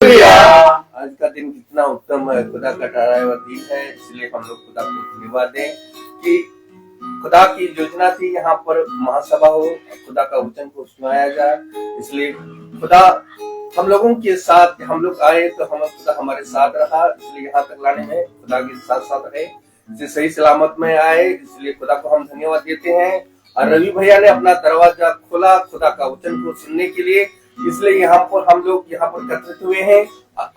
आज का दिन कितना उत्तम है, खुदा का ठहराया हुआ दिन है, इसलिए हम लोग खुदा को धन्यवाद दें कि खुदा की योजना थी यहाँ पर महासभा हो, खुदा का वचन को सुनाया जाए। इसलिए खुदा हम लोगों के साथ, हम लोग आए तो खुदा हमारे साथ रहा, इसलिए यहाँ तक लाने में खुदा के साथ साथ रहे, इसलिए सही सलामत में आए, इसलिए खुदा को हम धन्यवाद देते हैं। और रवि भैया ने अपना दरवाजा खोला खुदा का वचन को सुनने के लिए, इसलिए यहाँ पर हम लोग यहाँ पर एकत्रित हुए हैं।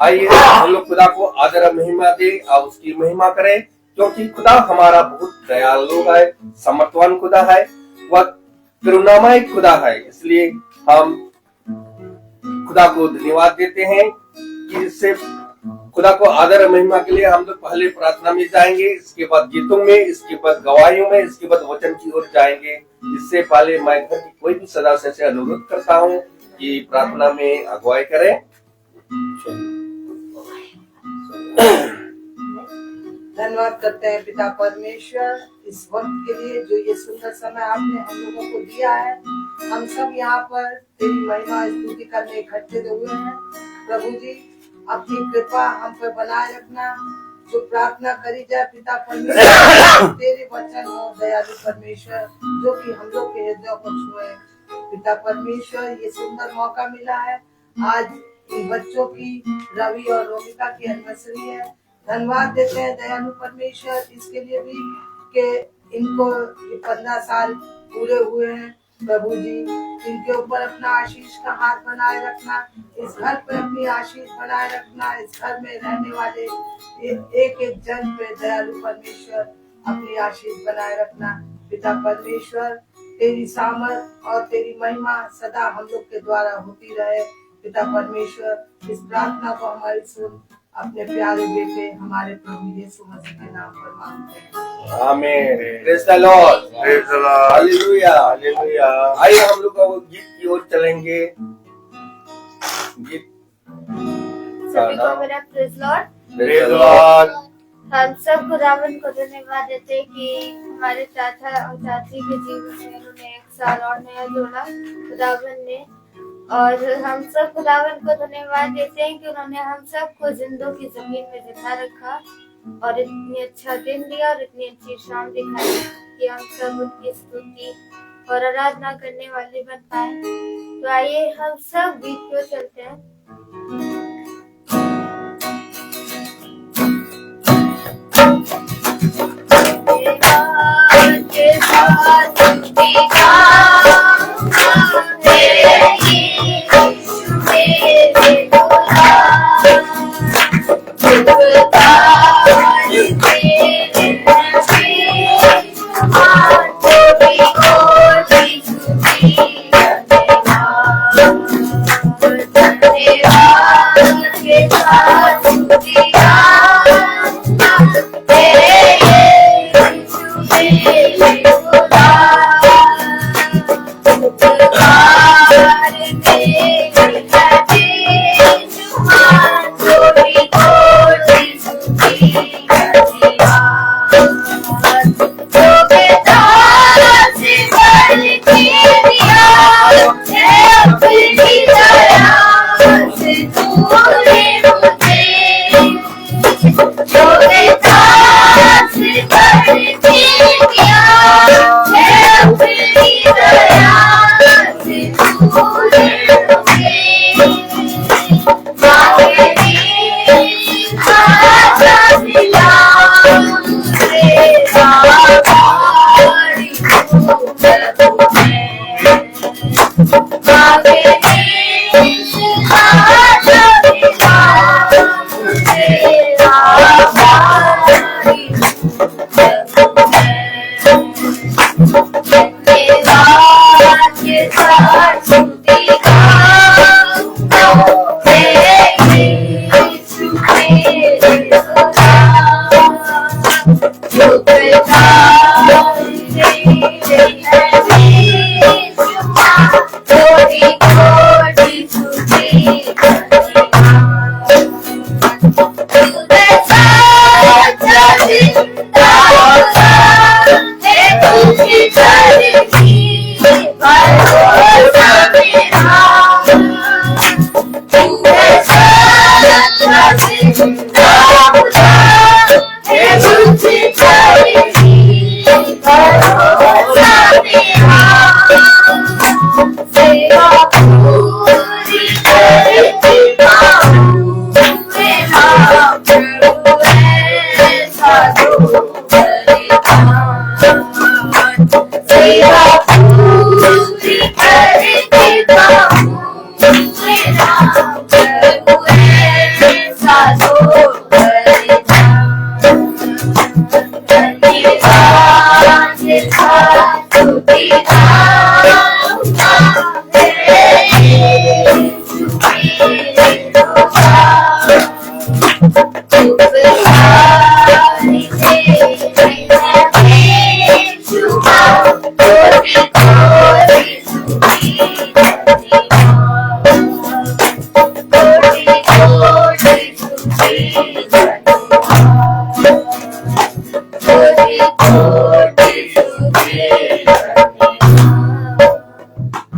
आइए हम लोग खुदा को आदर और महिमा दे और उसकी महिमा करें, क्योंकि खुदा हमारा बहुत दयालु है, समर्थवान खुदा है, वह करुणामय खुदा है। इसलिए हम खुदा को धन्यवाद देते हैं कि इससे खुदा को आदर और महिमा के लिए हम लोग पहले प्रार्थना में जाएंगे, इसके बाद गीतों में, इसके बाद गवाहियों में, इसके बाद वचन की ओर जाएंगे। इससे पहले मैं घर की कोई भी सदस्य से अनुरोध करता हूँ कि प्रार्थना में अगुवाई करें। धन्यवाद करते हैं पिता परमेश्वर इस वक्त के लिए जो ये सुंदर समय आपने हम लोगों को दिया है। हम सब यहाँ पर तेरी महिमा स्तुति करने इकट्ठे हुए हैं। प्रभु जी अपनी कृपा हम पर बनाए रखना, जो प्रार्थना करी जाए पिता परमेश्वर तेरे वचन हो दयालु परमेश्वर, जो कि हम लोग के हृदय को छुए। पिता परमेश्वर ये सुंदर मौका मिला है, आज इन बच्चों की रवि और रोमिका की एनिवर्सरी है। धन्यवाद देते हैं दयालु परमेश्वर इसके लिए भी कि इनको 15 साल पूरे हुए हैं। प्रभु जी इनके ऊपर अपना आशीष का हाथ बनाए रखना, इस घर पे अपनी आशीष बनाए रखना, इस घर में रहने वाले एक एक जन पे दयालु परमेश्वर अपनी आशीष बनाए रखना। पिता परमेश्वर तेरी सामर्थ और तेरी महिमा सदा हम लोग के द्वारा होती रहे। पिता परमेश्वर इस प्रार्थना को हमारी सुन, अपने प्यारे बेटे हमारे प्रभु यीशु मसीह के नाम पर मांगते हैं, आमीन। Praise the Lord, praise the Lord, hallelujah, hallelujah. आइए हम लोग गीत की ओर चलेंगे। गीत सभी को मेरा praise Lord, praise the Lord. हम सब खुदावन को धन्यवाद देते हैं कि हमारे चाचा और चाची के जीवन में उन्होंने 1 साल और नया जोड़ा खुदावन ने, और हम सब खुदावन को धन्यवाद देते हैं कि उन्होंने हम सबको जिंदों की जमीन में जिंदा रखा और इतनी अच्छा दिन दिया और इतनी अच्छी शाम दिखाई कि हम सब उनकी स्तुति और आराधना करने वाले बन पाए। तो आइए हम सब गीत को चलते हैं। धन्यवाद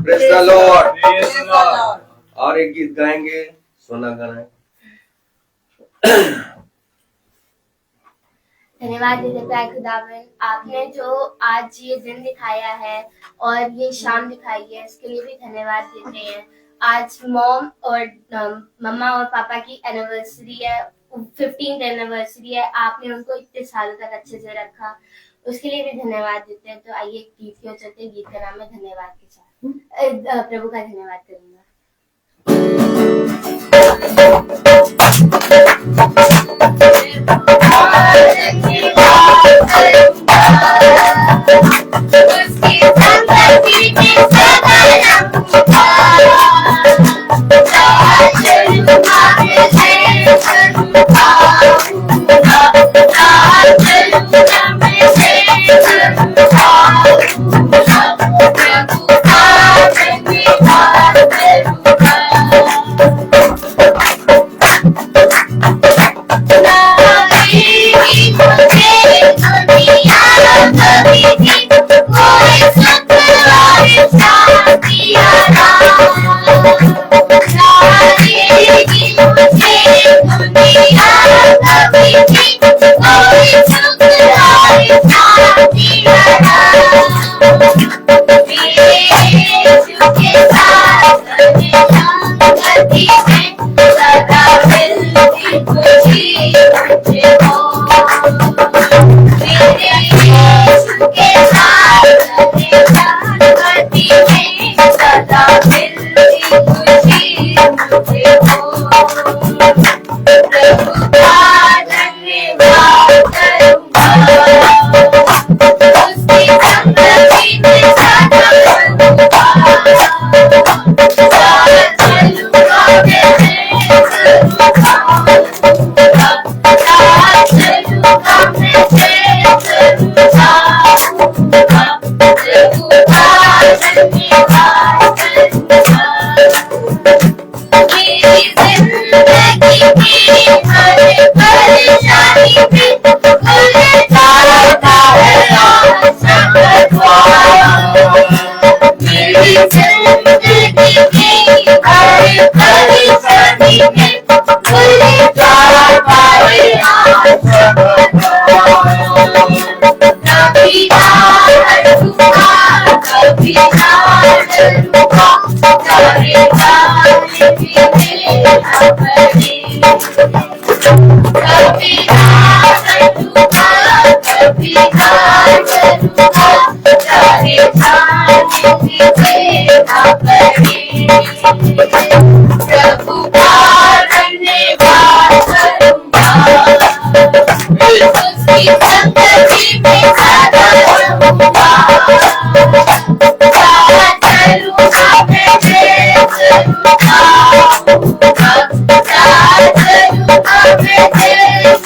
Praise the Lord. और एक गीत गाएंगे, सोना गाना है। धन्यवाद देते हैं खुदावन, आपने जो आज ये दिन दिखाया है और ये शाम दिखाई है, इसके लिए भी धन्यवाद देते हैं। आज मॉम और मम्मा और पापा की एनिवर्सरी है, 15th एनिवर्सरी है। आपने उनको इतने सालों तक अच्छे से रखा, उसके लिए भी धन्यवाद देते हैं। तो आइए गीत की ओर चलते हैं। गीत का नाम है धन्यवाद के साथ। प्रभु का धन्यवाद करूंगा। Thank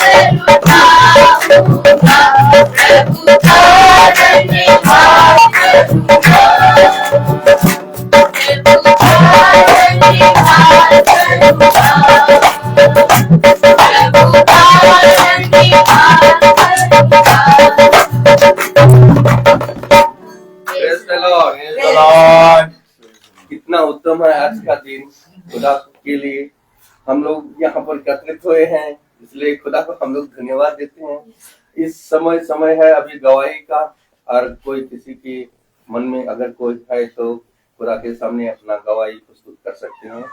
you. यहाँ पर एकत्रित हुए हैं, इसलिए खुदा को हम लोग धन्यवाद देते हैं। इस समय है अभी गवाही का, और कोई किसी की मन में अगर कोई है तो खुदा के सामने अपना गवाही प्रस्तुत कर सकते हैं।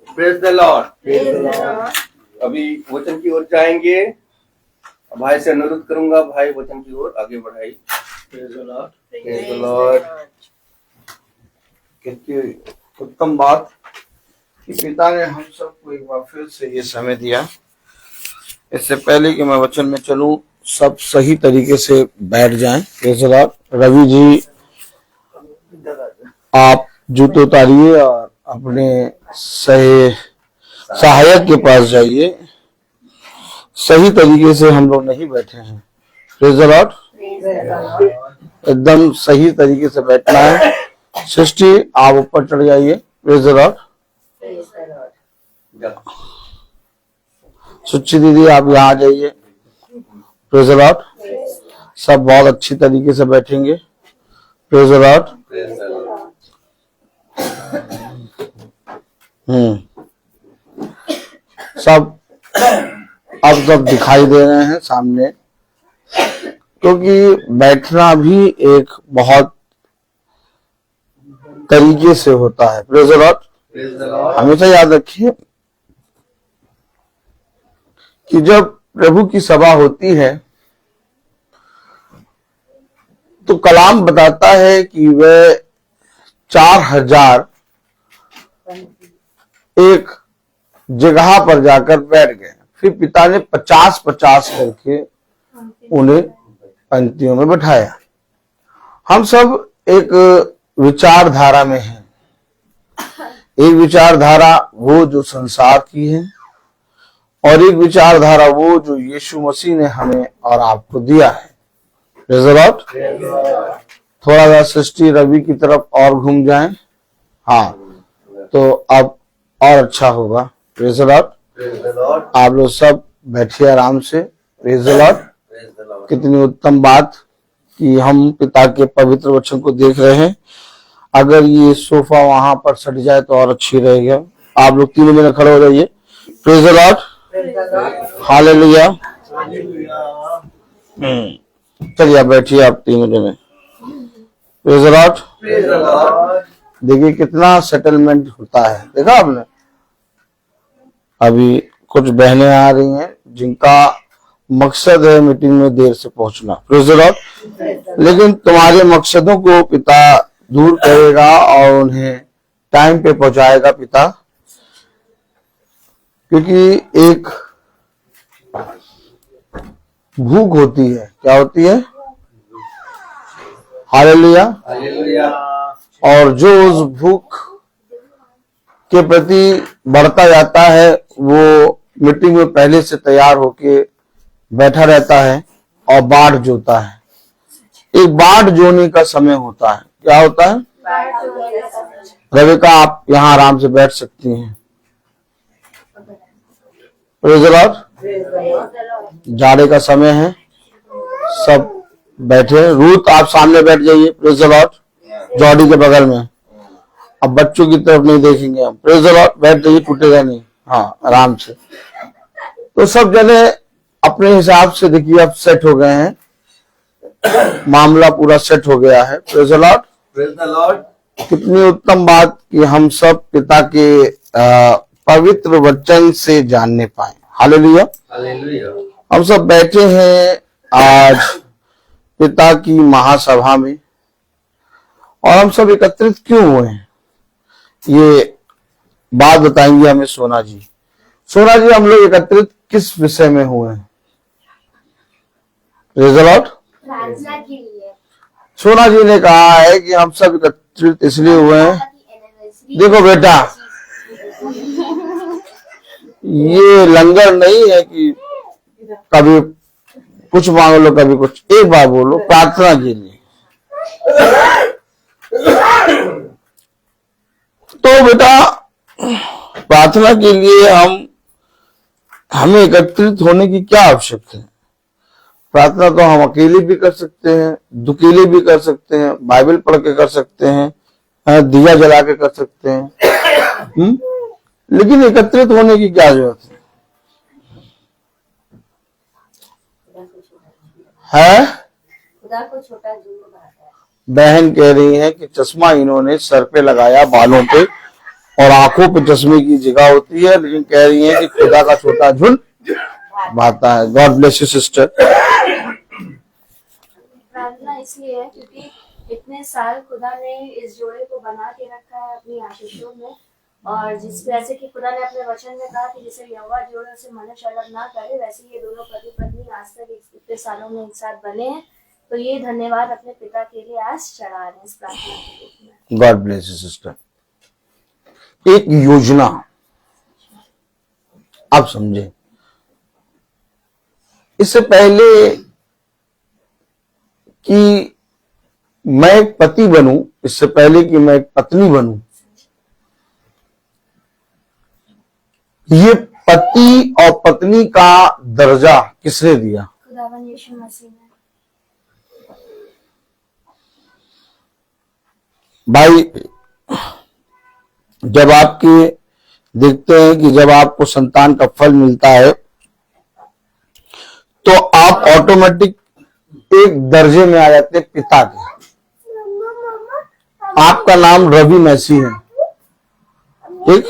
Praise the Lord. अभी वचन की ओर जाएंगे। भाई से अनुरोध करूंगा, भाई वचन की ओर आगे बढ़ाई। Praise the Lord. कितनी उत्तम बात कि पिता ने हम सबको एक बार फिर से ये समय दिया। इससे पहले कि मैं वचन में चलूं, सब सही तरीके से बैठ जाएं। Praise the lord. Ravi ji, आप जूते उतारिए और अपने सहायक के पास जाइए। सही तरीके से हम लोग नहीं बैठे हैं। Praise the Lord. एकदम सही तरीके से बैठना है। सृष्टि, आप ऊपर चढ़ जाइए। Praise the Lord. सुच्ची दीदी, आप यहाँ आ जाइए। Praise the Lord. सब बहुत अच्छी तरीके से बैठेंगे। Praise the Lord. सब अब सब दिखाई दे रहे हैं सामने, क्योंकि बैठना भी एक बहुत तरीके से होता है। Praise the Lord. हमेशा याद रखिए कि जब प्रभु की सभा होती है तो कलाम बताता है कि वह 4000 एक जगह पर जाकर बैठ गए। फिर पिता ने 50-50 करके उन्हें पंक्तियों में बैठाया। हम सब एक विचारधारा में हैं। एक विचारधारा वो जो संसार की है, और एक विचारधारा वो जो यीशु मसीह ने हमें और आपको दिया है। Praise the Lord. थोड़ा सा सृष्टि रवि की तरफ और घूम जाएं। हाँ, तो अब और अच्छा होगा। Praise the Lord. आप लोग सब बैठिए आराम से। Praise the Lord. कितनी उत्तम बात कि हम पिता के पवित्र वचन को देख रहे हैं। अगर ये सोफा वहां पर सट जाए तो और अच्छी रहेगा। आप लोग 3 मिनट खड़े हो जाइए। Praise the Lord. हालेलुया। चलिए आप बैठिए, आप 3 मिनट में। Praise the Lord. देखिए कितना सेटलमेंट होता है। देखा आपने? अभी कुछ बहनें आ रही हैं जिनका मकसद है मीटिंग में देर से पहुंचना। Praise the Lord. लेकिन तुम्हारे मकसदों को पिता दूर करेगा और उन्हें टाइम पे पहुंचाएगा पिता, क्योंकि एक भूख होती है। क्या होती है? हालेलुया। और जो उस भूख के प्रति बढ़ता जाता है वो मीटिंग में पहले से तैयार होके बैठा रहता है और बाट जोता है। एक बाट जोने का समय होता है। क्या होता है? रविका, आप यहाँ आराम से बैठ सकती हैं। Praise the Lord. जाड़े का समय है, सब बैठे। रूथ, आप सामने बैठ जाइए। Praise the Lord. जॉडी के बगल में। अब बच्चों की तरफ नहीं देखेंगे हम। Praise the Lord. बैठ जाइए, टूटेगा नहीं। हाँ, आराम से। तो सब जने अपने हिसाब से देखिए अब सेट हो गए हैं। मामला पूरा सेट हो गया है। Praise the Lord. Praise the Lord. कितनी उत्तम बात कि हम सब पिता के पवित्र वचन से जानने पाए। हालेलुया। हालेलुया। हम सब बैठे हैं आज पिता की महासभा में, और हम सब एकत्रित क्यों हुए हैं ये बात बताएंगे हमें सोना जी। सोना जी, हम लोग एकत्रित किस विषय में हुए हैं? Praise the Lord. प्रार्थना के लिए। सोना जी ने कहा है कि हम सब एकत्रित इसलिए हुए हैं। देखो बेटा, ये लंगर नहीं है कि कभी कुछ मांग लो कभी कुछ। एक बार बोलो, प्रार्थना के लिए। बेटा प्रार्थना के लिए हमें एकत्रित होने की क्या आवश्यकता है? प्रार्थना तो हम अकेले भी कर सकते हैं, दुकेले भी कर सकते हैं, बाइबल पढ़ के कर सकते हैं, दिया जला के कर सकते हैं। लेकिन एकत्रित होने की क्या जरूरत है? खुदा को छोटा झूठ बनाता है। बहन कह रही है कि चश्मा इन्होंने सर पे लगाया, बालों पे और आंखों पे चश्मे की जगह होती है, लेकिन कह रही है कि खुदा का छोटा झुंड भाता है। God bless you sister. प्रार्थना इसलिए है क्योंकि इतने साल खुदा ने इस जोड़े को बना के रखा है अपनी आशीषों में, और जिस जैसे कि खुदा ने अपने वचन में कहा कि जैसे यहोवा जोड़ों से मनुष्य अलग ना करे, वैसे ये दोनों पति पत्नी आज तक इतने सालों में एक साथ बने हैं। तो ये धन्यवाद अपने पिता के लिए आज चढ़ा रहे हैं इस प्रार्थना के रूप में। God bless you sister. एक योजना आप समझे, इससे पहले कि मैं एक पति बनूं, इससे पहले कि मैं एक पत्नी बनूं, ये पति और पत्नी का दर्जा किसने दिया? खुदावन यीशु मसीह ने। भाई जब आपके देखते हैं कि जब आपको संतान का फल मिलता है तो आप ऑटोमेटिक एक दर्जे में आ जाते हैं पिता के। आपका नाम रवि मैसी है, ठीक?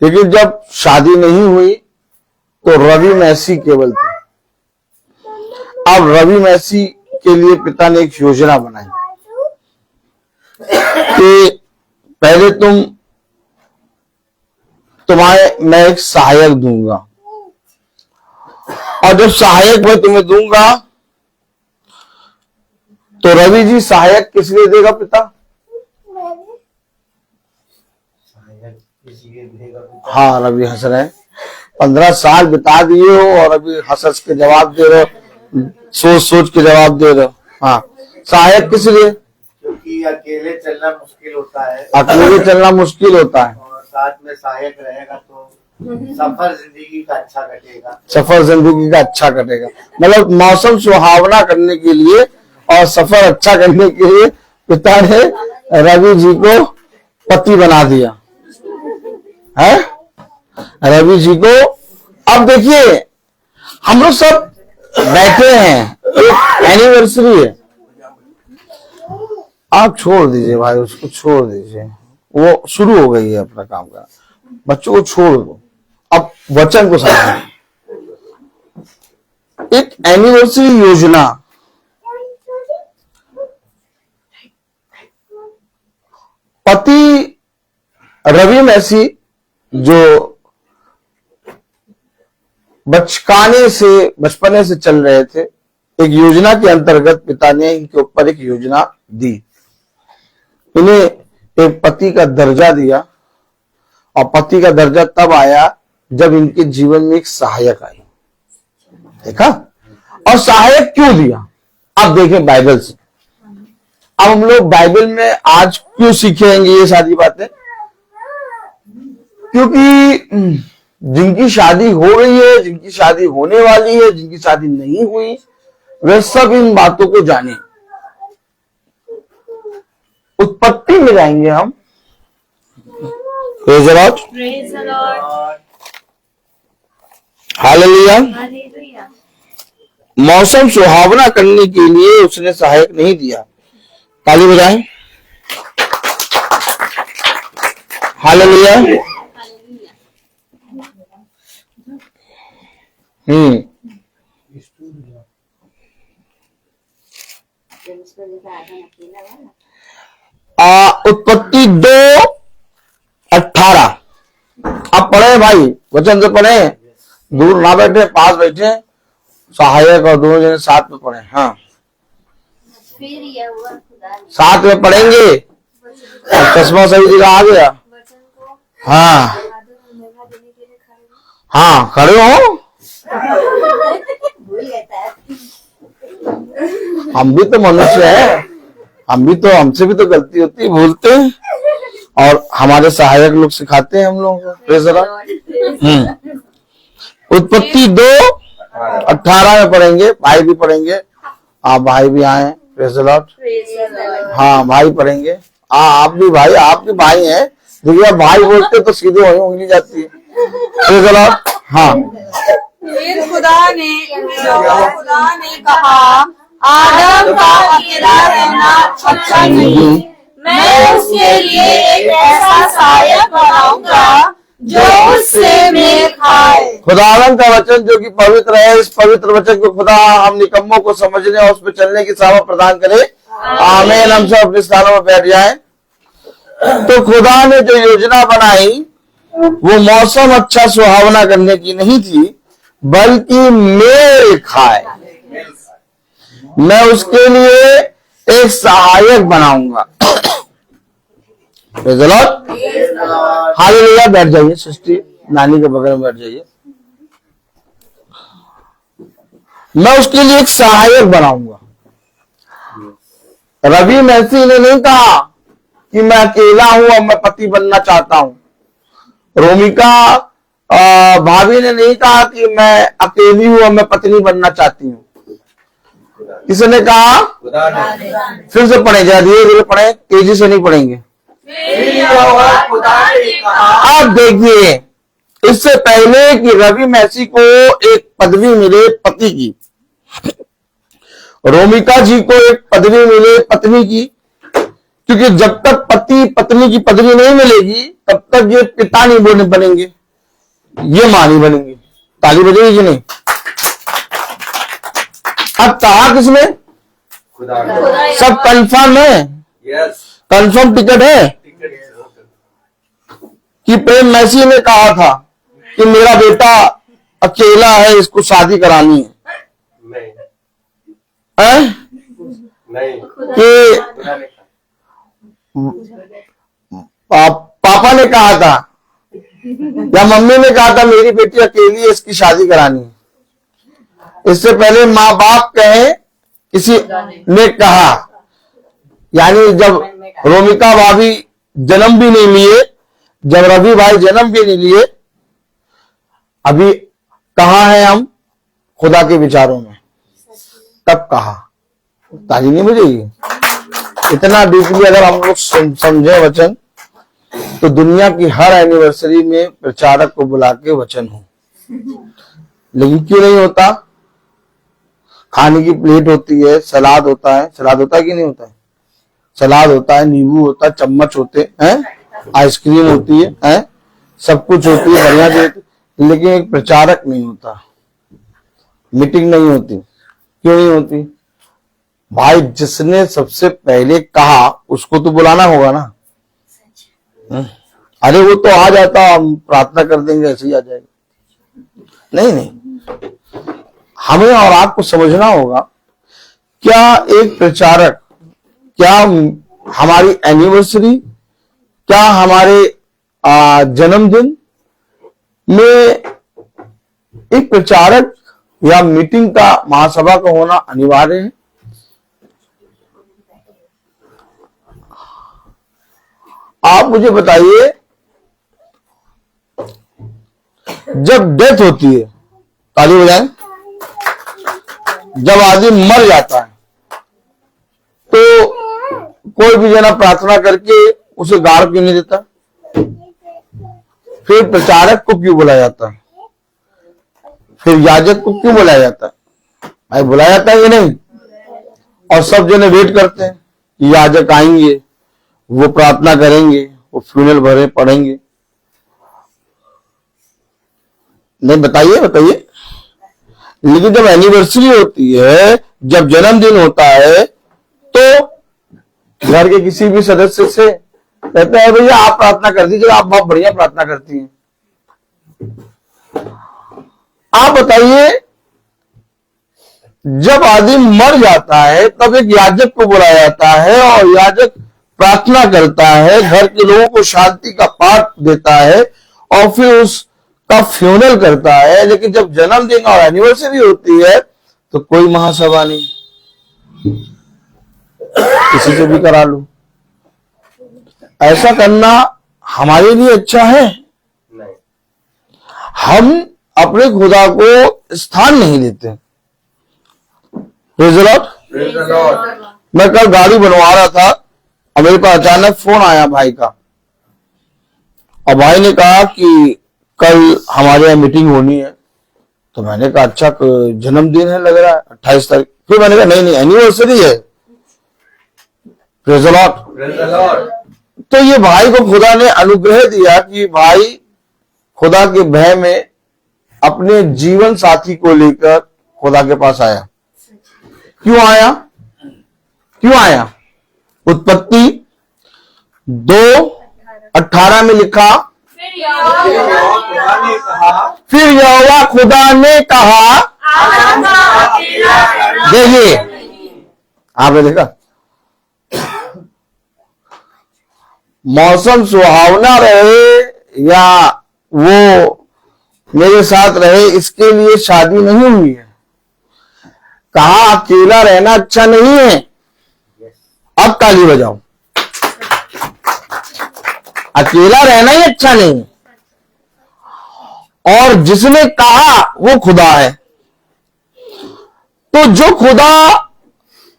लेकिन जब शादी नहीं हुई तो रवि मैसी केवल थे। अब रवि मैसी के लिए पिता ने एक योजना बनाई कि पहले तुम्हें मैं एक सहायक दूंगा, और जब सहायक मैं तुम्हें दूंगा तो रवि जी सहायक किस लिए देगा पिता? हाँ, रवि हंस रहे हैं। 15 साल बिता दिए हो और अभी हंस के जवाब दे रहे हो, सोच सोच के जवाब दे रहे हो। हाँ, सहायक किस लिए? क्योंकि अकेले चलना मुश्किल होता है, अकेले चलना मुश्किल होता है, और साथ में सहायक रहेगा तो सफर जिंदगी का अच्छा कटेगा। सफर जिंदगी का अच्छा कटेगा। मतलब मौसम सुहावना करने के लिए और सफर अच्छा करने के लिए पिता ने रवि जी को पति बना दिया है, रवि जी को। अब देखिए हम लोग सब बैठे हैं, एक एनिवर्सरी है। आप छोड़ दीजिए भाई, उसको छोड़ दीजिए, वो शुरू हो गई है अपना काम करना। बच्चों को छोड़ दो, अब वचन को समझो। एक एनिवर्सरी योजना, पति रवि मैसी जो बचपने से चल रहे थे, एक योजना के अंतर्गत पिता ने इनके ऊपर एक योजना दी, इन्हें एक पति का दर्जा दिया। और पति का दर्जा तब आया जब इनके जीवन में एक सहायक आई। देखा? और सहायक क्यों दिया? अब देखें बाइबल से। अब हम लोग बाइबल में आज क्यों सीखेंगे ये सारी बातें? क्योंकि जिनकी शादी हो गई है, जिनकी शादी होने वाली है, जिनकी शादी नहीं हुई, वे सब इन बातों को जाने। उत्पत्ति में जाएंगे हम। Praise the Lord, praise the Lord, hallelujah. Hallelujah. मौसम सुहावना करने के लिए उसने सहायक नहीं दिया। ताली बजाएं। हालेलुया। उत्पत्ति 2:18। अब पढ़े भाई, वचन से पढ़े, दूर ना बैठे, पास बैठे, सहायक और दोनों जने साथ में पढ़े। हाँ, फिर यह हुआ खुदा ने साथ में पढ़ेंगे। चश्मा सही जगह आ गया। वचन को हाँ आदर और महिमा देने के लिए खड़े हुए। हाँ, खड़े हो। भूल गए था। हम भी तो मनुष्य हैं। हमसे भी तो गलती होती है, भूलते हैं, और हमारे सहायक लोग सिखाते हैं हम लोगों को। Praise the Lord. उत्पत्ति 2:18 में पढ़ेंगे, भाई भी पढ़ेंगे, आप भाई भी आए। Praise the Lord. हाँ, भाई पढ़ेंगे। आप भी भाई, आप भी भाई हैं। देखिए, आप भाई बोलते तो सीधे वही उंगली जाती है। Praise the Lord. हाँ, फिर खुदा ने कहा, आदम का अकेला रहना अच्छा नहीं, मैं उसके लिए एक ऐसा सहायक बनाऊंगा जो उससे मेल खाए। खुदावन का वचन जो कि पवित्र है, इस पवित्र वचन को खुदा हम निकम्मों को समझने और उस पर चलने की सामर्थ प्रदान करे। आमीन। हम सब अपने स्थानों में बैठ जाएं। तो खुदा ने जो योजना बनाई वो मौसम अच्छा सुहावना करने की नहीं थी, बल्कि मेल खाए। मैं उसके लिए एक सहायक बनाऊंगा। Praise the Lord. हालेलुया। बैठ जाइए सृष्टि, नानी के बगल में बैठ जाइए। मैं उसके लिए एक सहायक बनाऊंगा। रवि मैसी ने नहीं कहा कि मैं अकेला हूं और मैं पति बनना चाहता हूं। रोमिका भाभी ने नहीं कहा कि मैं अकेली हूं और मैं पत्नी बनना चाहती हूं। किसने कहा? खुदा ने। फिर से पढ़े, जरा धीरे धीरे पढ़े, तेजी से नहीं पढ़ेंगे। अब देखिए, इससे पहले कि रवि मैसी को एक पदवी मिले पति की, रोमिका जी को एक पदवी मिले पत्नी की, क्योंकि जब तक पति पत्नी की पदवी नहीं मिलेगी तब तक ये पिता नहीं बनेंगे, ये मां नहीं बनेंगी। ताली बजेगी कि नहीं? अब कहा किसने? खुदा ने। सब कंफर्म है? यस। कंफर्म टिकट है कि प्रेम मैसी ने कहा था कि मेरा बेटा अकेला है, इसको शादी करानी है। नहीं नहीं कि खुदा ने पापा ने कहा था या मम्मी ने कहा था मेरी बेटी अकेली है, इसकी शादी करानी है। इससे पहले माँ बाप कहे, किसी ने कहा, यानी जब रोमिका भाभी जन्म भी नहीं लिए, जब रवि भाई जन्म भी नहीं लिए, अभी कहाँ है हम? खुदा के विचारों में। तब कहा। ताली नहीं बजेगी? इतना डीपली अगर हम लोग समझे वचन, तो दुनिया की हर एनिवर्सरी में प्रचारक को बुला के वचन हो। लेकिन क्यों नहीं होता? खाने की प्लेट होती है, सलाद होता है। सलाद होता है कि नहीं होता है? सलाद होता है, नींबू होता है, चम्मच होते हैं, आइसक्रीम होती है, सब कुछ होती है, बढ़िया से होती है, लेकिन एक प्रचारक नहीं होता, मीटिंग नहीं होती। क्यों नहीं होती? भाई जिसने सबसे पहले कहा उसको तो बुलाना होगा ना। अरे वो तो आ जाता, हम प्रार्थना कर देंगे, ऐसे ही आ जाएगा। नहीं नहीं, हमें और आपको समझना होगा, क्या एक प्रचारक, क्या हमारी एनिवर्सरी, क्या हमारे जन्मदिन में एक प्रचारक या मीटिंग का, महासभा का होना अनिवार्य है? आप मुझे बताइए, जब डेथ होती है, ताली बजाएं, जब आदमी मर जाता है तो कोई भी जना प्रार्थना करके उसे गाड़ क्यों नहीं देता? फिर प्रचारक को क्यों बुलाया जाता है? फिर याजक को क्यों बुलाया जाता है? भाई बुलाया जाता है कि नहीं? और सब जने वेट करते हैं कि याजक आएंगे, वो प्रार्थना करेंगे, वो फ्यूनल भरे पढ़ेंगे। नहीं, बताइए बताइए। लेकिन जब एनिवर्सरी होती है, जब जन्मदिन होता है, तो घर के किसी भी सदस्य से कहते हैं भैया आप प्रार्थना कर दीजिए, आप बहुत बढ़िया प्रार्थना करती हैं। आप बताइए, जब आदमी मर जाता है तब एक याजक को बुलाया जाता है और याजक प्रार्थना करता है, घर के लोगों को शांति का पाठ देता है और फिर उसका फ्यूनल करता है। लेकिन जब जन्मदिन और एनिवर्सरी होती है तो कोई महासभा नहीं। किसी से भी करा लो। ऐसा करना हमारे लिए अच्छा है? नहीं। हम अपने खुदा को स्थान नहीं देते। Praise the Lord। Praise the Lord। मैं कल गाड़ी बनवा रहा था और मेरे पास अचानक फोन आया भाई का, और भाई ने कहा कि कल हमारे यहाँ मीटिंग होनी है। तो मैंने कहा अच्छा जन्मदिन है लग रहा है 28 तारीख। फिर मैंने कहा नहीं एनिवर्सरी है। Praise the Lord। Praise the Lord। तो ये भाई को खुदा ने अनुग्रह दिया कि भाई खुदा के भय में अपने जीवन साथी को लेकर खुदा के पास आया। क्यों आया? उत्पत्ति 2:18 में लिखा, फिर यहोवा खुदा ने कहा, फिर यहोवा खुदा ने कहा, देखिए आपने देखा, मौसम सुहावना रहे या वो मेरे साथ रहे इसके लिए शादी नहीं हुई है। कहा अकेला रहना अच्छा नहीं है। अब ताली बजाओ। अकेला रहना ही अच्छा नहीं। और जिसने कहा वो खुदा है। तो जो खुदा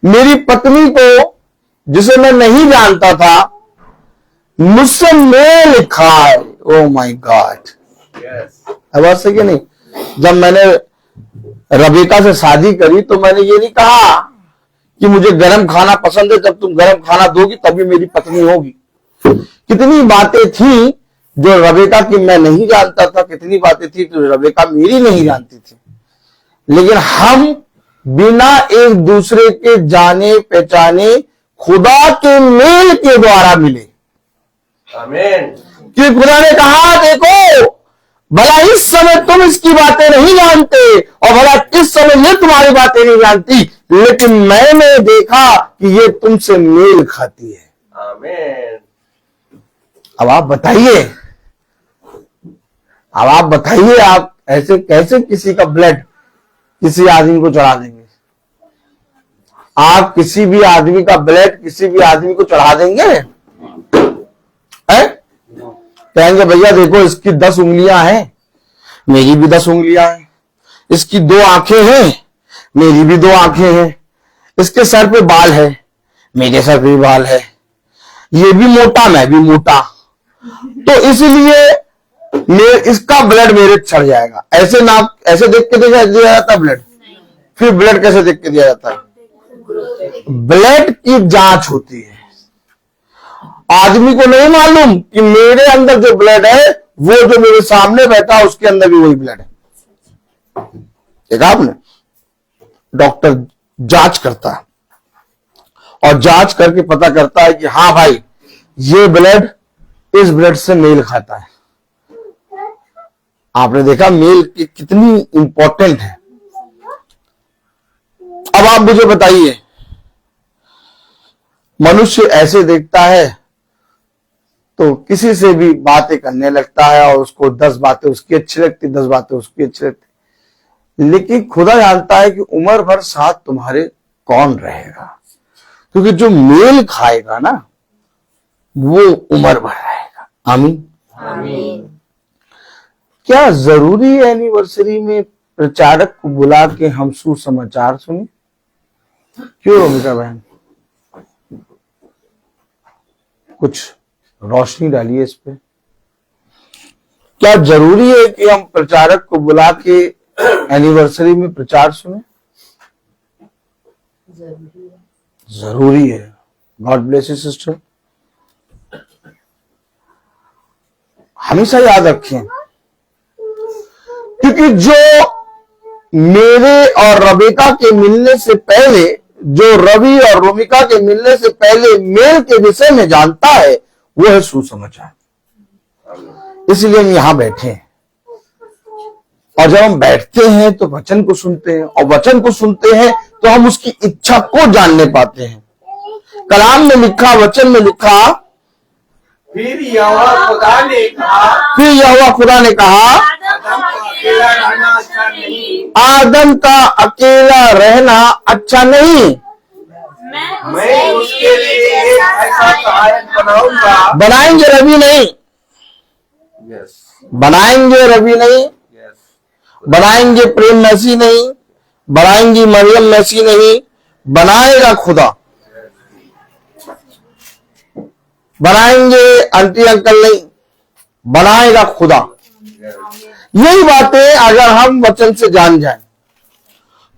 मेरी पत्नी को, जिसे मैं नहीं जानता था, मुझसे मेल खाए। Oh my God. yes, आवाज सही है नहीं? जब मैंने रबीका से शादी करी तो मैंने ये नहीं कहा कि मुझे गरम खाना पसंद है, जब तुम गरम खाना दोगी तभी मेरी पत्नी होगी। कितनी बातें थी जो रबीका की मैं नहीं जानता था, कितनी बातें थी जो रबीका मेरी नहीं जानती थी, लेकिन हम बिना एक दूसरे के जाने पहचाने खुदा के मेल के द्वारा मिले। आमीन। कि खुदा ने कहा देखो भला इस समय तुम इसकी बातें नहीं जानते और भला इस समय ये तुम्हारी बातें नहीं जानती, लेकिन मैंने देखा कि ये तुमसे मेल खाती है। आमीन। अब आप बताइए आप ऐसे कैसे किसी का ब्लड किसी आदमी को चढ़ा देंगे? आप किसी भी आदमी का ब्लड किसी भी आदमी को चढ़ा देंगे? कहेंगे भैया देखो इसकी 10 उंगलियां हैं, मेरी भी 10 उंगलियां हैं, इसकी 2 आंखें हैं, मेरी भी 2 आंखें हैं, इसके सर पे बाल है, मेरे सर पे भी बाल है, ये भी मोटा मैं भी मोटा, तो इसलिए इसका ब्लड मेरे चढ़ जाएगा। ऐसे नाप ऐसे देख के दिया जाता है ब्लड? फिर ब्लड कैसे देख के दिया जाता है? ब्लड की जांच होती है। आदमी को नहीं मालूम कि मेरे अंदर जो ब्लड है वो जो मेरे सामने बैठा है उसके अंदर भी वही ब्लड है। देखा आपने? डॉक्टर जांच करता है और जांच करके पता करता है कि हाँ भाई ये ब्लड इस ब्लड से मेल खाता है। आपने देखा मेल कितनी इंपॉर्टेंट है। अब आप मुझे बताइए, मनुष्य ऐसे देखता है तो किसी से भी बातें करने लगता है और उसको 10 बातें उसकी अच्छी लगती, 10 बातें उसकी अच्छी लगती, लेकिन खुदा जानता है कि उम्र भर साथ तुम्हारे कौन रहेगा, क्योंकि जो मेल खाएगा ना वो उम्र भर रहेगा। आमीन। आमीन। क्या जरूरी है एनिवर्सरी में प्रचारक को बुला के हम सुसमाचार सुने? क्यों रोमिका बहन, कुछ रोशनी डालिए इस पे। क्या जरूरी है कि हम प्रचारक को बुला के एनिवर्सरी में प्रचार सुने? जरूरी है। God bless you sister. हमेशा याद रखें, क्योंकि जो मेरे और रबीका के मिलने से पहले, जो रवि और रोमिका के मिलने से पहले मेल के विषय में जानता है वो है सुसमाचार। इसलिए हम यहां बैठे हैं और जब हम बैठते हैं तो वचन को सुनते हैं और वचन को सुनते हैं तो हम उसकी इच्छा को जानने पाते हैं। कलाम में लिखा, वचन में लिखा, फिर यहोवा खुदा ने कहा आदम का अकेला रहना अच्छा नहीं। मैं उसके लिए एक ऐसा सहायक बनाऊंगा। बनाएंगे रवि नहीं, यस बनाएंगे रवि नहीं, यस बनाएंगे प्रेम मैसी नहीं, बनाएंगी मरियम मैसी नहीं, बनाएगा खुदा। बनाएंगे आंटी अंकल नहीं, बनाएगा खुदा। यही बातें अगर हम वचन से जान जाएं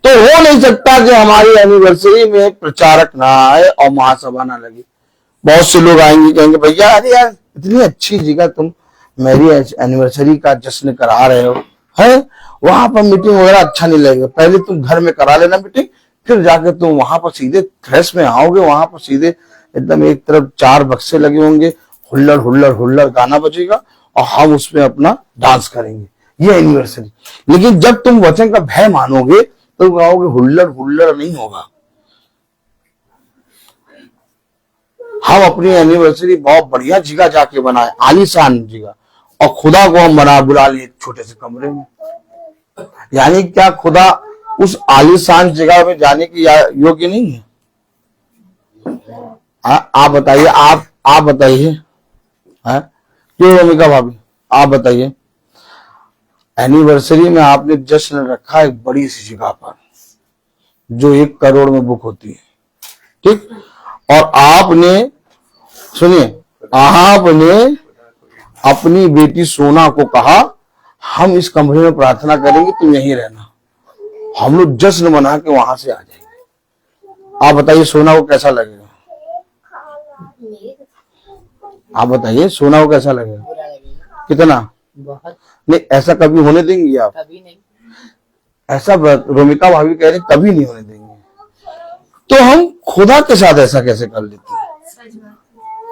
तो हो नहीं सकता कि हमारी एनिवर्सरी में प्रचारक ना आए और महासभा ना लगे। बहुत से लोग आएंगे, कहेंगे भैया अरे यार इतनी अच्छी जगह तुम मेरी एनिवर्सरी का जश्न करा रहे हो, है वहां पर मीटिंग वगैरह अच्छा नहीं लगेगा, पहले तुम घर में करा लेना मीटिंग, फिर जाकर तुम वहां पर सीधे थ्रेस में आओगे, वहां पर सीधे एकदम एक तरफ 4 बक्से लगे होंगे, हुल्लड़ हुल्लड़ हुल्लड़ गाना बजेगा और हम उसमें अपना डांस करेंगे, ये एनिवर्सरी। लेकिन जब तुम वचन का भय मानोगे तो कहोगे हुल्लड़ हुल्लड़ नहीं होगा। हम अपनी एनिवर्सरी बहुत बढ़िया जगह जाके बनाए, आलीशान जगह, और खुदा को हम बुला लिए छोटे से कमरे में। यानी क्या खुदा उस आलीशान जगह में जाने की योग्य नहीं है? आप बताइए, आप बताइए, क्यों रमिका भाभी आप बताइए। एनिवर्सरी में आपने जश्न रखा एक बड़ी सी जगह पर जो 1 करोड़ में बुक होती है, ठीक, और आपने सुनिए, आपने अपनी बेटी सोना को कहा हम इस कमरे में प्रार्थना करेंगे, तुम यहीं रहना, हम लोग जश्न मना के वहां से आ जाएंगे। आप बताइए सोना को कैसा लगेगा? आप बताइए सोना को कैसा लगेगा? कितना? बहुत नहीं, ऐसा कभी होने देंगी आप? कभी नहीं। ऐसा रोमिका भाभी कह रही कभी नहीं होने देंगे। तो हम खुदा के साथ ऐसा कैसे कर लेते हैं?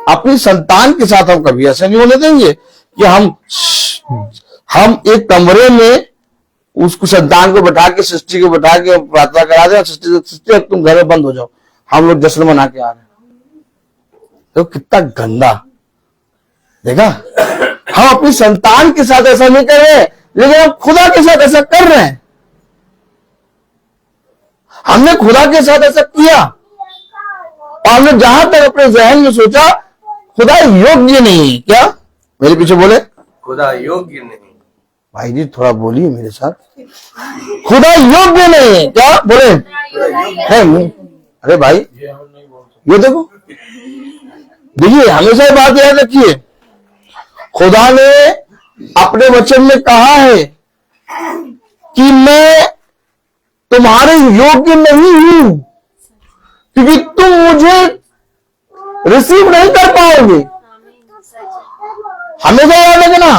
अपनी संतान के साथ हम कभी ऐसा नहीं होने देंगे कि हम एक कमरे में उसको संतान को बैठा के सृष्टि को बैठा के प्रार्थना करा दे, सृष्टि तुम घर में बंद हो जाओ, हम लोग जश्न मना के आ रहे हैं। तो कितना गंदा, देखा, हम अपनी संतान के साथ ऐसा नहीं कर रहे, लेकिन हम खुदा के साथ ऐसा कर रहे हैं। हमने खुदा के साथ ऐसा किया और हमने जहां तक अपने जहन में सोचा खुदा योग्य नहीं है। क्या मेरे पीछे बोले? खुदा योग्य नहीं। भाई जी थोड़ा बोलिए मेरे साथ, खुदा योग्य नहीं है। क्या बोले? है नहीं। अरे भाई ये देखो, देखिए हमेशा बात याद रखिए, खुदा ने अपने वचन में कहा है कि मैं तुम्हारे योग्य नहीं हूं क्योंकि तुम मुझे रिसीव नहीं कर पाओगे। हमेशा याद रखना,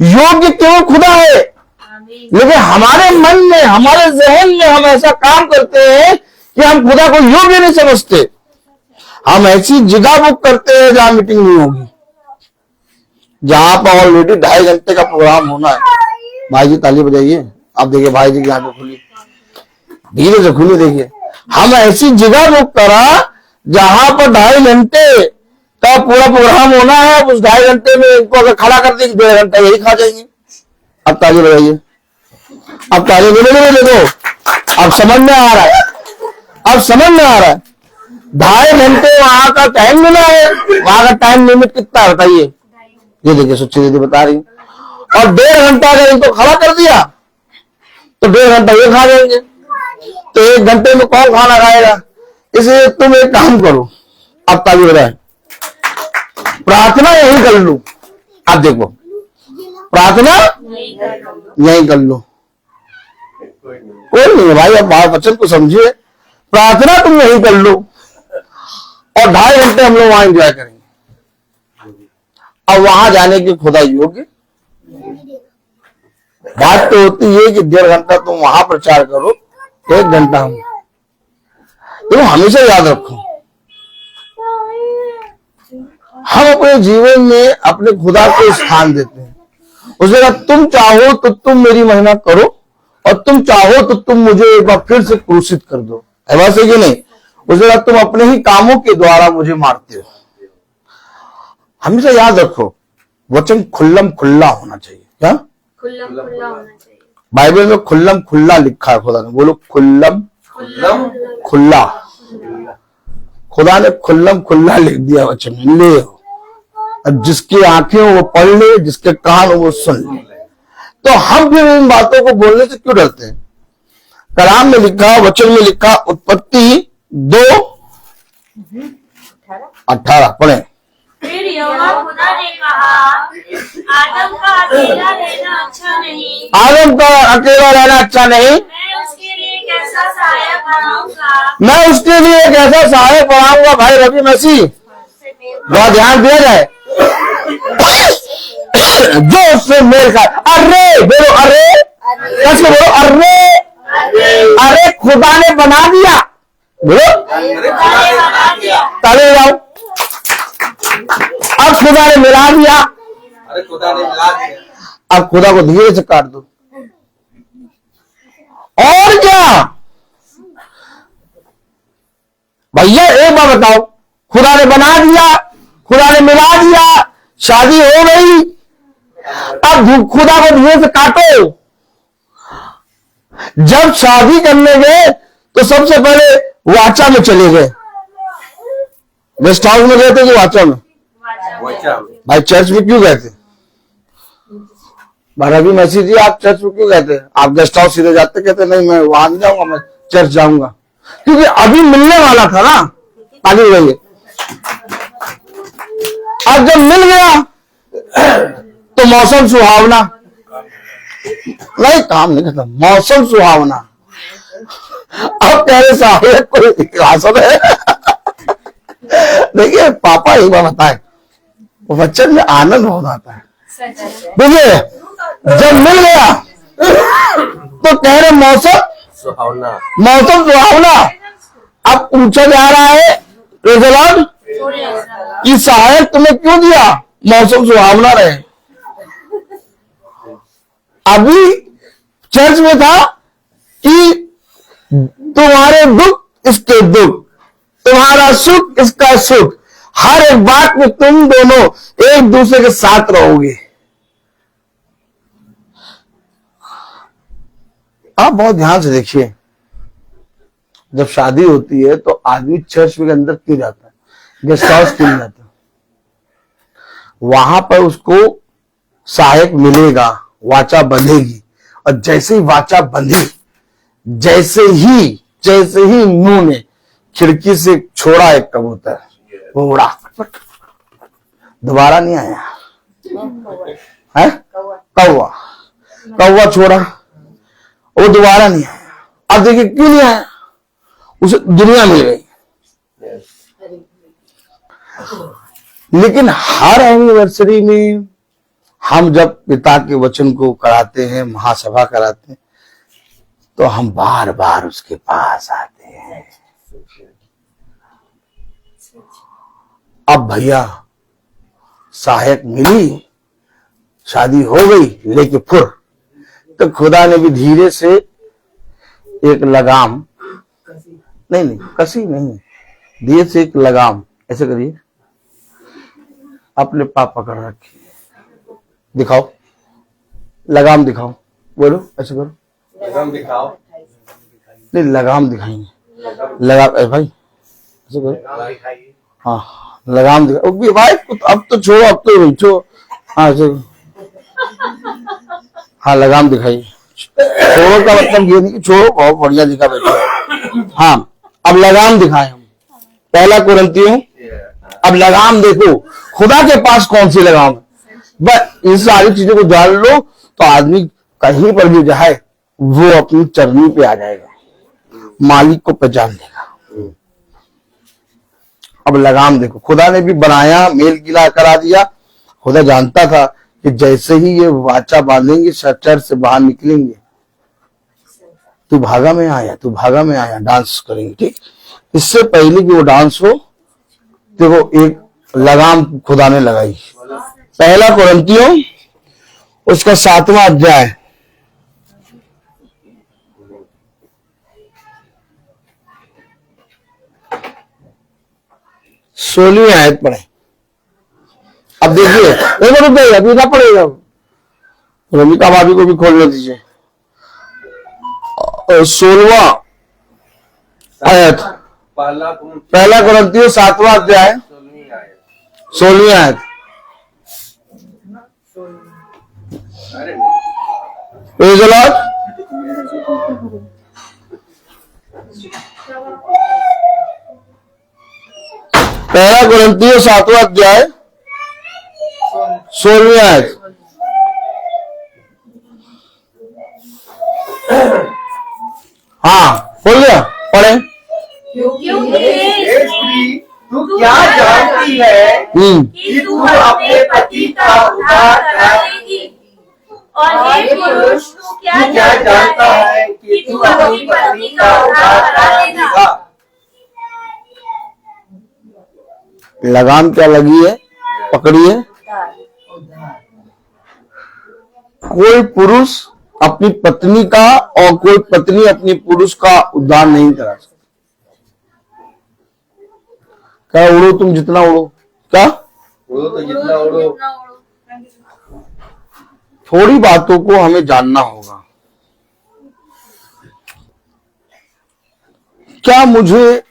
योग्य केवल खुदा है, लेकिन हमारे मन में, हमारे जहन में हम ऐसा काम करते हैं कि हम खुदा को योग्य नहीं समझते। हम ऐसी जगह बुक करते हैं जहां मीटिंग नहीं होगी, जहां पर ऑलरेडी 2.5 घंटे का प्रोग्राम होना है। भाई जी ताली बजाइए। आप देखिए भाई जी की आंखें खुली, धीरे से खुली, देखिए हम ऐसी जगह बुक करा जहां पर 2.5 घंटे का पूरा प्रोग्राम होना है। उस 2.5 घंटे में इनको अगर खड़ा कर देंगे 1.5 घंटा यही खा जाएंगे। अब ताली बजाइए, अब ताली बजाइए, देखो अब समझ में आ रहा है, अब समझ में आ रहा है। 2.5 घंटे वहां का टाइम मिला है, वहां का टाइम लिमिट कितना है बताइए? ये देखिए सुच्ची दीदी बता रही, और 1.5 घंटा अगर इनको खड़ा कर दिया तो 1.5 घंटा ये खा जाएंगे, तो 1 घंटे में कौन खाना खाएगा? इसलिए तुम एक काम करो, अब ताली बजाए, प्रार्थना यही कर लो। आप देखो, प्रार्थना यही कर लो, कोई नहीं है भाई, अब वचन को समझिए, प्रार्थना तुम यही कर लो और 2.5 घंटे हम लोग वहां एंजॉय करेंगे। अब वहां जाने की खुदा योग्य? बात तो होती है कि 1.5 घंटा तुम वहां प्रचार करो, 1 घंटा हम। तो हमेशा याद रखो, हम अपने जीवन में अपने खुदा को स्थान देते हैं। उस जगह तुम चाहो तो तुम मेरी महिमा करो और तुम चाहो तो तुम मुझे एक बार फिर से क्रूसित कर दो, है बात सही कि नहीं? उस जगह तुम अपने ही कामों के द्वारा मुझे मारते हो। हमेशा याद रखो, वचन खुल्लम खुल्ला होना चाहिए। क्या? खुल्लम खुल्ला होना चाहिए। बाइबल में खुल्लम खुल्ला लिखा है खुदा ने, बोलो खुल्लम खुल्लम खुल्ला। खुदा ने खुल्लम खुल्ला लिख दिया वचन में, ले अब जिसकी आंखें हो वो पढ़ ले, जिसके कान हो वो सुन ले। तो हम फिर इन बातों को बोलने से क्यों डरते हैं? कलाम में लिखा, वचन में लिखा, उत्पत्ति 2:18 पढ़े। फिर यहोवा खुदा ने कहा, आदम का अकेला रहना अच्छा नहीं, आदम का अकेला रहना अच्छा नहीं, मैं उसके लिए एक ऐसा सहायक बनाऊंगा, मैं उसके लिए एक ऐसा सहायक बनाऊंगा। भाई रवि मसीह, बहुत ध्यान दिया जाए, जो उससे मेल खाए। अरे बोलो, अरे कैसे बोलो, अरे अरे खुदा ने बना दिया, बोलो ताले जाओ। अब खुदा ने मिला दिया, अरे खुदा ने मिला दिया। अब खुदा को धीरे से काट दो। और क्या भैया, एक बार बताओ, खुदा ने बना दिया, खुदा ने मिला दिया, शादी हो गई, अब खुदा को धीरे से काटो। जब शादी करने गए तो सबसे पहले वाचा में चले गए, गेस्ट हाउस में गए थे कि वाचा में? भाई चर्च में क्यों गए थे? रवि मसीह जी, आप चर्च में क्यों गए थे? आप गेस्ट हाउस सीधे जाते, कहते नहीं मैं वहां नहीं जाऊंगा, मैं चर्च जाऊंगा, क्योंकि अभी मिलने वाला था ना। पानी रहिए, अब जब मिल गया तो मौसम सुहावना, नहीं काम नहीं खत्म, मौसम सुहावना। अब कह रहे साहब कोई हासिल है। देखिए पापा एक बार बताए, वचन में आनंद बहुत आता है। देखिए जब मिल गया तो कह रहे मौसम सुहावना, मौसम सुहावना। अब पूछा जा रहा है कि सहायक तुम्हें क्यों दिया? मौसम सुहावना रहे। अभी चर्च में था कि तुम्हारे दुख इसके दुख, तुम्हारा सुख इसका सुख, हर एक बात में तुम दोनों एक दूसरे के साथ रहोगे। आप बहुत ध्यान से देखिए, जब शादी होती है तो आदमी चर्च के अंदर क्यों जाता है, गेस्ट हाउस क्यों जाता है? वहां पर उसको सहायक मिलेगा, वाचा बंधेगी, और जैसे ही वाचा बंधी, जैसे ही मुंह ने खिड़की से छोड़ा एक कबूतर, वो उड़ा, दोबारा नहीं आया है। कौवा छोड़ा, वो दोबारा नहीं आया। अब देखिए क्यों नहीं आया, उसे दुनिया मिल गई। लेकिन हर एनिवर्सरी में हम जब पिता के वचन को कराते हैं, महासभा कराते हैं, तो हम बार बार उसके पास आते हैं। अब भैया सहायक मिली, शादी हो गई, लेके फुर, तो खुदा ने भी धीरे से एक लगाम, नहीं कसी नहीं, धीरे से एक लगाम, ऐसे करिए, अपने पाप पकड़ रखिए, दिखाओ लगाम, दिखाओ, बोलो ऐसे करो, लगाम दिखाओ, नहीं लगाम दिखाएंगे, लगाम भाई ऐसे करो, हाँ लगाम दिखा भाई, अब तो छोड़ो, अब तो छोड़ो, हाँ ऐसे, हाँ लगाम दिखाइए। छोड़ो का मतलब ये नहीं कि छोड़ो, बहुत बढ़िया दिखा बैठे, हाँ अब लगाम दिखाएं हम। पहला कुरिन्थियों, अब लगाम देखो, खुदा के पास कौन सी लगाम है? बस इन सारी चीजों को जान लो तो आदमी कहीं पर भी जाए वो अपनी चरनी पे आ जाएगा, मालिक को पहचान लेगा। अब लगाम देखो, खुदा ने भी बनाया, मेल गिला करा दिया। खुदा जानता था कि जैसे ही ये वाचा बांधेंगे, चर्च से बाहर निकलेंगे, तू भागा में आया, तू भागा में आया, डांस करेंगे, ठीक। इससे पहले कि वो डांस हो, देखो एक लगाम खुदा ने लगाई। पहला कुरिन्थियों उसका 7वां अध्याय, सोलहवीं आयत पढ़े। अब देखिए, अभी ना पड़ेगा, रमिका भाभी को भी खोलने दीजिए। 16वां आयत, पहला कुरिन्थियों 7वां अध्याय 16वीं आयत। Praise the Lord. पहला कुरिन्थियों 7वां अध्याय 16वीं आयत। हाँ, बोल गया, पढ़े। तू क्या जानती है कि तू अपने पति का उद्धार करा लेगी, और हे पुरुष तू क्या जानता है कि तू अपनी पत्नी का उद्धार करा लेगा। लगाम क्या लगी है, पकड़िए। कोई पुरुष अपनी पत्नी का और कोई पत्नी अपनी पुरुष का उद्धार नहीं करा सकती। क्या उड़ो तुम जितना उड़ो, क्या उड़ो तो जितना उड़ो। थोड़ी बातों को हमें जानना होगा। क्या मुझे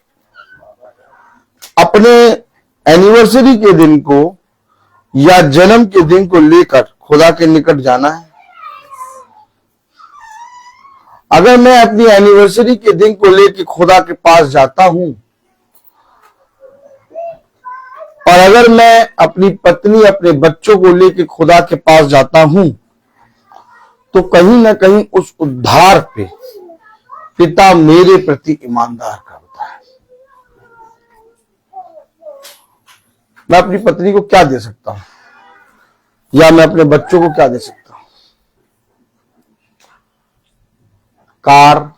अपने एनिवर्सरी के दिन को या जन्म के दिन को लेकर खुदा के निकट जाना है? अगर मैं अपनी एनिवर्सरी के दिन को लेकर खुदा के पास जाता हूं, और अगर मैं अपनी पत्नी अपने बच्चों को लेकर खुदा के पास जाता हूं, तो कहीं ना कहीं उस उद्धार पे पिता मेरे प्रति ईमानदार करता है। मैं अपनी पत्नी को क्या दे सकता हूं, या मैं अपने बच्चों को क्या दे सकता हूं? कार,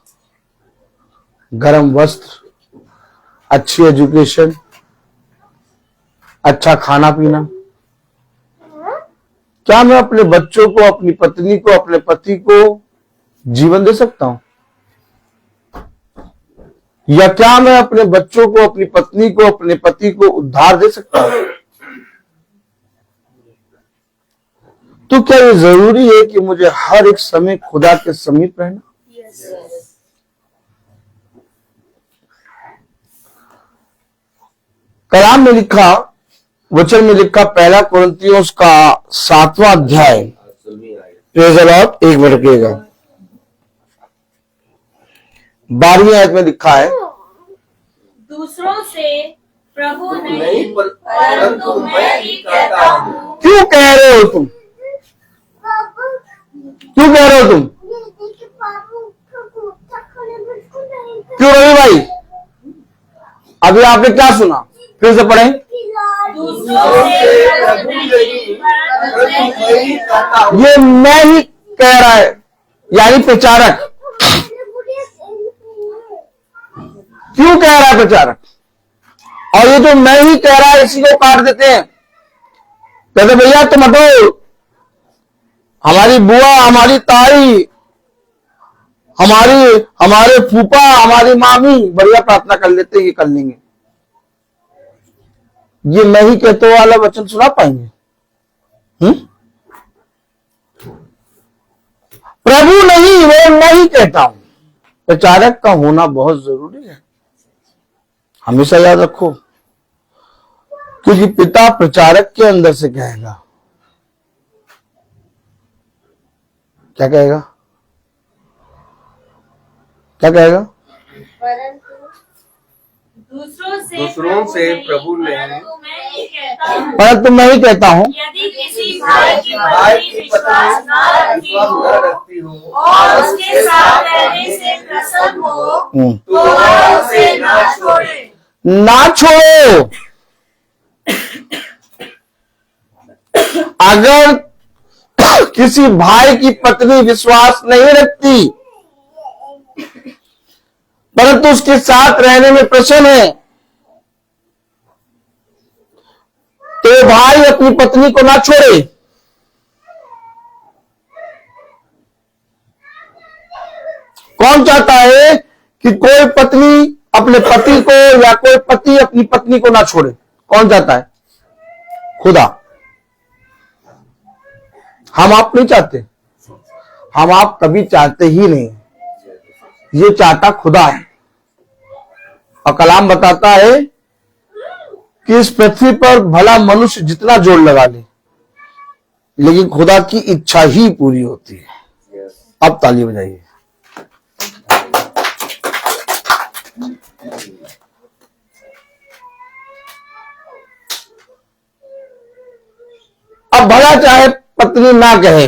गर्म वस्त्र, अच्छी एजुकेशन, अच्छा खाना पीना। क्या मैं अपने बच्चों को, अपनी पत्नी को, अपने पति को जीवन दे सकता हूं? या क्या मैं अपने बच्चों को, अपनी पत्नी को, अपने पति को उद्धार दे सकता हूं? तो क्या ये जरूरी है कि मुझे हर एक समय खुदा के समीप रहना? कलाम में लिखा, वचन में लिखा, पहला कुरिन्थियों का 7वां अध्याय, प्रेज़ द लॉर्ड, एक मिनट रुकिएगा, 12वीं आयत में लिखा है, दूसरों से प्रभु नहीं परंतु मैं ही कहता हूँ। क्यों कह रहे हो तुम? क्यों कह रहे हो तुम? क्यों रवि भाई? अभी आपने क्या सुना? फिर से पढ़ें। ये मैं ही कह रहा है, यानी प्रचारक। क्यों कह रहा है प्रचारक? और ये जो मैं ही कह रहा है, इसी को काट देते हैं। कहते भैया तुम हटो, हमारी बुआ, हमारी ताई, हमारे फूफा, हमारी मामी बढ़िया प्रार्थना कर लेते हैं, ये कर लेंगे। ये मैं ही कहते वाला वचन सुना पाएंगे? प्रभु नहीं, वो मैं ही कहता हूं। प्रचारक का होना बहुत जरूरी है, हमेशा याद रखो, क्योंकि पिता प्रचारक के अंदर से कहेगा। क्या कहेगा? क्या कहेगा? दूसरों से प्रभु ने, परंतु मैं ही कहता हूं, यदि किसी भाई की पत्नी विश्वास न रखती हो और उसके साथ रहने से प्रसन्न हो, तो वह उसे न छोड़े। ना छोड़ो। अगर किसी भाई की पत्नी विश्वास नहीं रखती परंतु उसके साथ रहने में प्रसन्न है, तो भाई अपनी पत्नी को ना छोड़े। कौन चाहता है कि कोई पत्नी अपने पति को या कोई पति अपनी पत्नी को ना छोड़े? कौन चाहता है? खुदा। हम आप नहीं चाहते, हम आप कभी चाहते ही नहीं, ये चाहता खुदा है। और कलाम बताता है कि इस पृथ्वी पर भला मनुष्य जितना जोर लगा ले, लेकिन खुदा की इच्छा ही पूरी होती है। अब ताली बजाइए। अब भला चाहे पत्नी ना कहे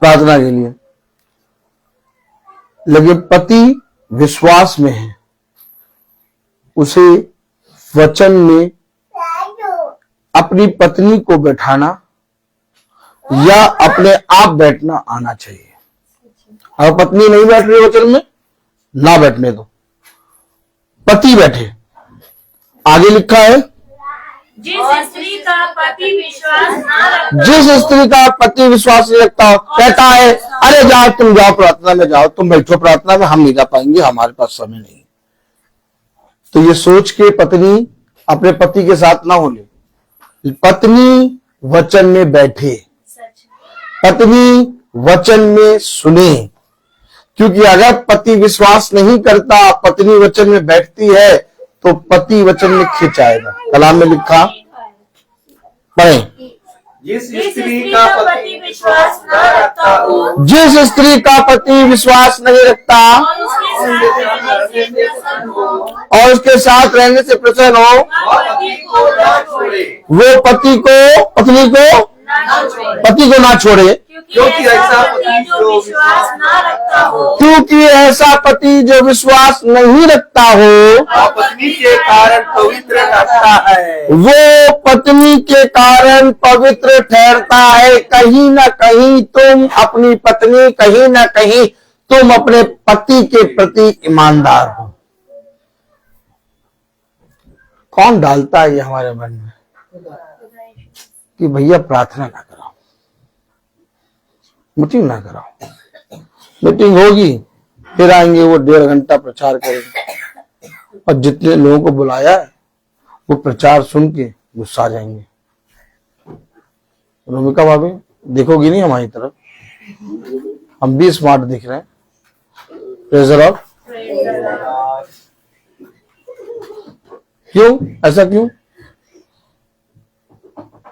प्रार्थना के लिए, लेकिन पति विश्वास में है, उसे वचन में अपनी पत्नी को बैठाना या अपने आप बैठना आना चाहिए। अगर पत्नी नहीं बैठ रही वचन में, ना बैठने दो, पति बैठे। आगे लिखा है, जिस स्त्री का पति विश्वास न रखता जिस स्त्री का पति विश्वास नहीं रखता हो, कहता है अरे जाओ, तुम जाओ प्रार्थना में, जाओ तुम बैठो प्रार्थना में, हम नहीं जा पाएंगे, हमारे पास समय नहीं। तो ये सोच के पत्नी अपने पति के साथ ना हो ले, पत्नी वचन में बैठे, पत्नी वचन में सुने। क्योंकि अगर पति विश्वास नहीं करता, पत्नी वचन में बैठती है, तो पति वचन में खिंच आएगा। कलाम में लिखा, पढ़ें। जिस स्त्री का पति विश्वास न रखता हो, जिस स्त्री का पति विश्वास नहीं रखता और उसके साथ रहने से प्रसन्न हो, पति को न छोड़े, वो पति को ना छोड़े। क्योंकि ऐसा पति जो विश्वास न रखता हो, क्योंकि ऐसा पति जो विश्वास नहीं रखता हो, वह पत्नी के कारण पवित्र रहता है। वो पत्नी के कारण पवित्र ठहरता है। कहीं ना कहीं तुम अपनी पत्नी, कहीं ना कहीं तुम अपने पति के प्रति ईमानदार हो। कौन डालता है ये हमारे मन में कि भैया प्रार्थना ना कराओ, मीटिंग ना कराओ। मीटिंग होगी, फिर आएंगे वो 1.5 घंटा प्रचार करेंगे, और जितने लोगों को बुलाया है वो प्रचार सुन के गुस्सा जाएंगे। रोमिका भाभी देखोगी नहीं हमारी तरफ, हम भी स्मार्ट दिख रहे हैं। Praise the Lord. क्यों ऐसा क्यों?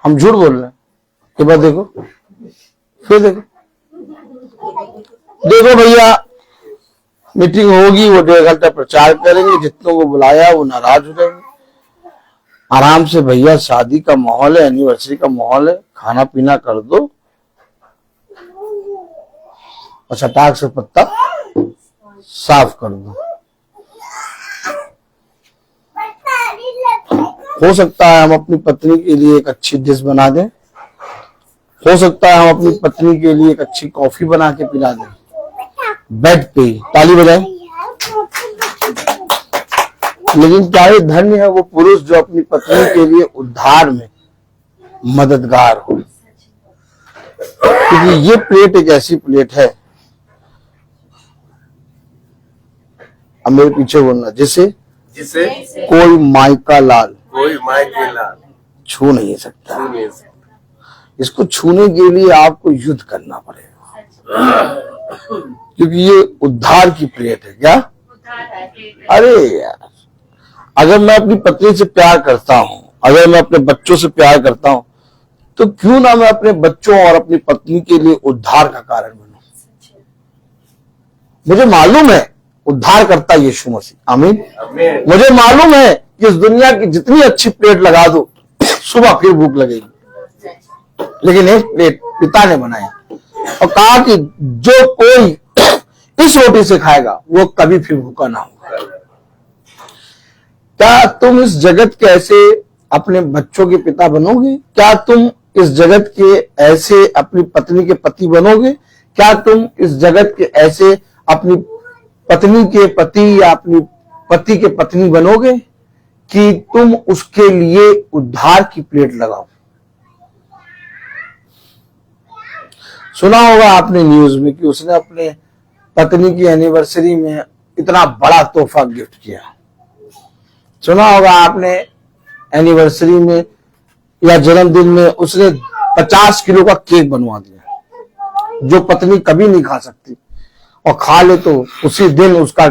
हम झूठ बोल रहे हैं? एक बार देखो, फिर देखो, देखो भैया मीटिंग होगी, वो 1.5 घंटा प्रचार करेंगे, जितनों को बुलाया वो नाराज हो जाएंगे। आराम से भैया, शादी का माहौल है, एनिवर्सरी का माहौल है, खाना पीना कर दो और चटाक से पत्ता साफ कर दो। हो सकता है हम अपनी पत्नी के लिए एक अच्छी डिश बना दें, हो सकता है हम अपनी पत्नी के लिए एक अच्छी कॉफी बना के पिला दें, बेड पे ही। ताली बजाएं। लेकिन क्या ही धन्य है वो पुरुष जो अपनी पत्नी के लिए उद्धार में मददगार हो। क्योंकि ये प्लेट एक ऐसी प्लेट है, अब मेरे पीछे बोलना, जिसे कोई माइका लाल कोई माई के लाल छू नहीं सकता। छू नहीं सकता। इसको छूने के लिए आपको युद्ध करना पड़ेगा, क्योंकि ये उद्धार की प्लेट है। क्या? अरे यार, अगर मैं अपनी पत्नी से प्यार करता हूं, अगर मैं अपने बच्चों से प्यार करता हूं, तो क्यों ना मैं अपने बच्चों और अपनी पत्नी के लिए उद्धार का कारण बनूं। मुझे मालूम है उद्धार करता यीशु मसीह। आमीन। आमीन। मुझे मालूम है कि इस दुनिया की जितनी अच्छी प्लेट लगा दो, सुबह फिर भूख लगेगी, लेकिन एक प्लेट पिता ने बनाया और कहा कि जो कोई इस रोटी से खाएगा वो कभी फिर भूखा ना होगा। क्या तुम इस जगत के ऐसे अपने बच्चों के पिता बनोगे? क्या तुम इस जगत के ऐसे अपनी पत्नी के पति बनोगे? क्या तुम इस जगत के ऐसे अपनी पत्नी के पति या अपनी पति के पत्नी बनोगे कि तुम उसके लिए उद्धार की प्लेट लगाओ? सुना होगा आपने न्यूज में कि उसने अपने पत्नी की एनिवर्सरी में इतना बड़ा तोहफा गिफ्ट किया। सुना होगा आपने एनिवर्सरी में या जन्मदिन में उसने 50 किलो का केक बनवा दिया, जो पत्नी कभी नहीं खा सकती, और खा ले तो उसी दिन उसका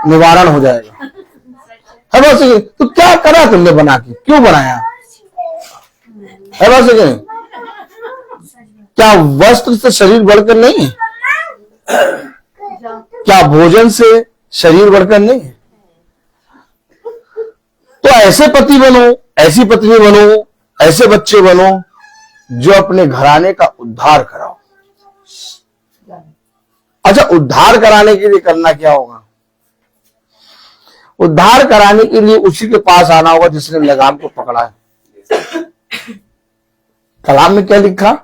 निवारण हो जाएगा। है बात सही? तो क्या करा तुमने बना के, क्यों बनाया? है बात सही? क्या वस्त्र से शरीर बढ़कर नहीं है? क्या भोजन से शरीर बढ़कर नहीं है? तो ऐसे पति बनो, ऐसी पत्नी बनो, ऐसे बच्चे बनो जो अपने घराने का उद्धार कराओ। अच्छा, उद्धार कराने के लिए करना क्या होगा? उद्धार कराने के लिए उसी के पास आना होगा जिसने लगाम को पकड़ा है। कलाम में क्या लिखा?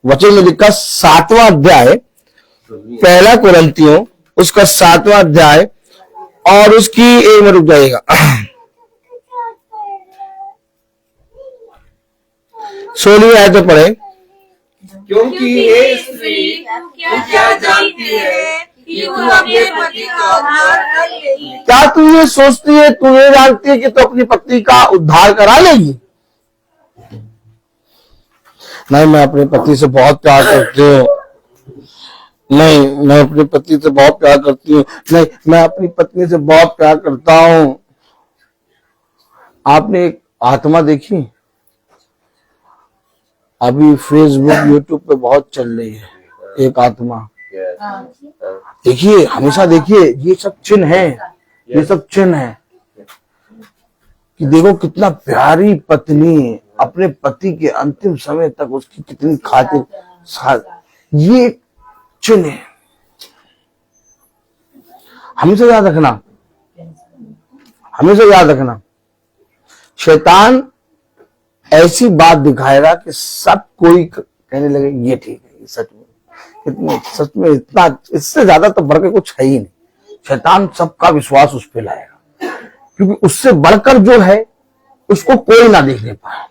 वचन में लिखा 7वां अध्याय, पहला कुरिन्थियों उसका 7वां अध्याय और उसकी एक में रुक जाइएगा, 16वीं आयत में पढ़े। क्योंकि हे स्त्री तू क्या जानती है कि तू अपने पति का उद्धार कर लेगी। क्या तू ये सोचती है, तू ये जानती है कि तू अपनी पत्नी का उद्धार करा लेगी? नहीं, मैं अपने पति से बहुत प्यार करती हूँ। नहीं, मैं अपनी पत्नी से बहुत प्यार करती हूँ। नहीं, मैं अपनी पत्नी से बहुत प्यार करता हूँ। आपने एक आत्मा देखी? अभी फेसबुक यूट्यूब पे बहुत चल रही है, एक आत्मा। देखिए, हमेशा देखिए, ये सब चिन्ह है, ये सब चिन्ह है कि देखो कितना प्यारी पत्नी अपने पति के अंतिम समय तक उसकी कितनी खातिर, ये चिन्ह है। हमेशा याद रखना, हमेशा याद रखना, शैतान ऐसी बात दिखाएगा कि सब कोई कहने लगे ये ठीक है, ये सच में, इतने सच में, इतना, इससे ज्यादा तो बढ़कर कुछ है ही नहीं। शैतान सबका विश्वास उस पर लाएगा, क्योंकि उससे बढ़कर जो है उसको कोई ना देखने पाए।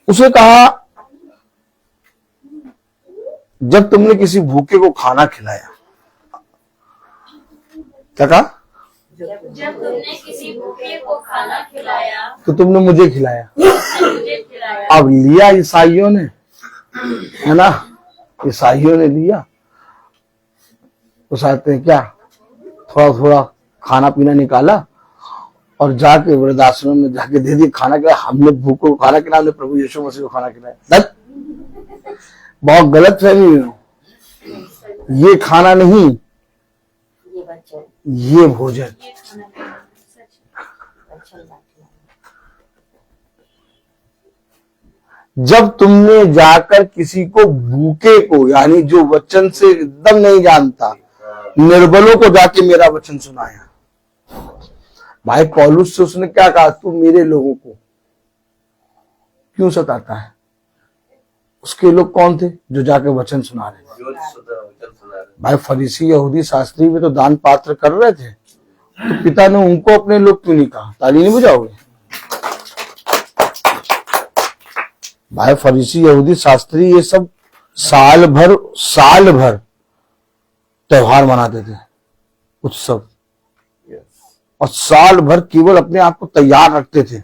उसे कहा, जब तुमने किसी भूखे को खाना खिलाया, क्या कहा? जब तुमने किसी भूखे को खाना खिलाया तो तुमने मुझे खिलाया। मुझे खिलाया। अब लिया ईसाइयों ने, है ना, ईसाइयों ने लिया, उस आते हैं क्या, थोड़ा थोड़ा खाना पीना निकाला और जाके वृद्धाश्रम में जाके दे दिया खाना। खिलाया, हमने भूखों को खाना खिलाया, हमने प्रभु यीशु मसीह को खाना खिलाया। बहुत गलत फहमी है। ये खाना नहीं, ये भोजन। जब तुमने जाकर किसी को भूखे को, यानी जो वचन से एकदम नहीं जानता, निर्बलों को जाके मेरा वचन सुनाया। भाई पौलुस से उसने क्या कहा? तू मेरे लोगों को क्यों सताता है? उसके लोग कौन थे? जो जाके वचन सुना रहे। भाई फरीसी यहूदी शास्त्री भी तो दान पात्र कर रहे थे, तो पिता ने उनको अपने लोग क्यों नहीं कहा? ताली नहीं बजाओगे? भाई फरीसी यहूदी शास्त्री ये सब साल भर त्योहार मनाते थे, उत्सव, और साल भर केवल अपने आप को तैयार रखते थे।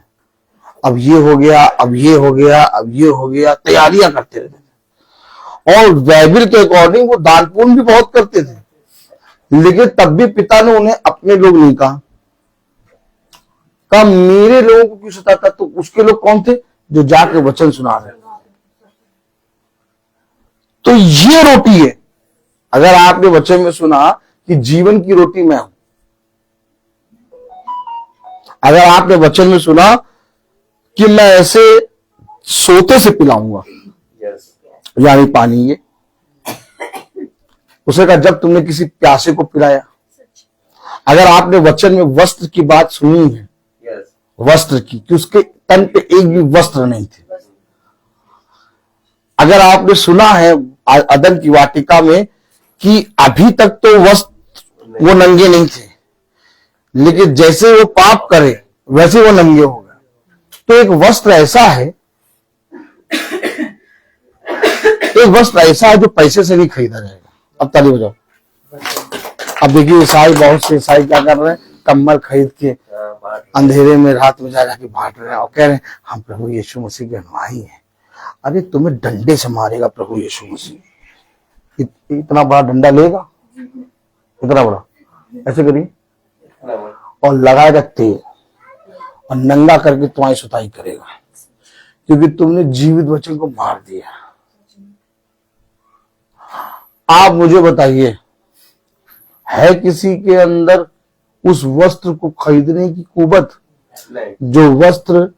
अब ये हो गया, अब ये हो गया, अब ये हो गया, तैयारियां करते रहते थे। और बाइबल के अकॉर्डिंग वो दान पुण्य भी बहुत करते थे, लेकिन तब भी पिता ने उन्हें अपने लोग नहीं कहा। मेरे लोगों को क्यों सताता? तो उसके लोग कौन थे? जो जाके वचन सुना रहे। तो ये रोटी है। अगर आपने वचन में सुना कि जीवन की रोटी मैं हूं, अगर आपने वचन में सुना कि मैं ऐसे सोते से पिलाऊंगा, यानी पानी, ये उसे कहा जब तुमने किसी प्यासे को पिलाया। अगर आपने वचन में वस्त्र की बात सुनी है, वस्त्र की, कि उसके तन पे एक भी वस्त्र नहीं थे। अगर आपने सुना है अदन की वाटिका में कि अभी तक तो वस्त्र वो नंगे नहीं थे, लेकिन जैसे वो पाप करे वैसे वो नंगे हो गए। तो एक वस्त्र ऐसा है, एक वस्त्र ऐसा है जो पैसे से नहीं खरीदा जाएगा। अब ताली बजाओ। अब देखिए ईसाई, बहुत से ईसाई क्या कर रहे हैं? कम्बल खरीद के अंधेरे में रात में जाके बांट रहे हैं और कह रहे हैं हम प्रभु यीशु मसीह के अनुयायी हैं। अरे तुम्हें डंडे से मारेगा प्रभु यीशु मसीह। इतना बड़ा डंडा लेगा? इतना बड़ा, ऐसे करिए इतना बड़ा। और लगाएगा तेल और नंगा करके तुम्हारी सुताई करेगा, क्योंकि तुमने जीवित वचन को मार दिया। आप मुझे बताइए, है किसी के अंदर उस वस्त्र को खरीदने की कुवत नहीं, जो वस्त्र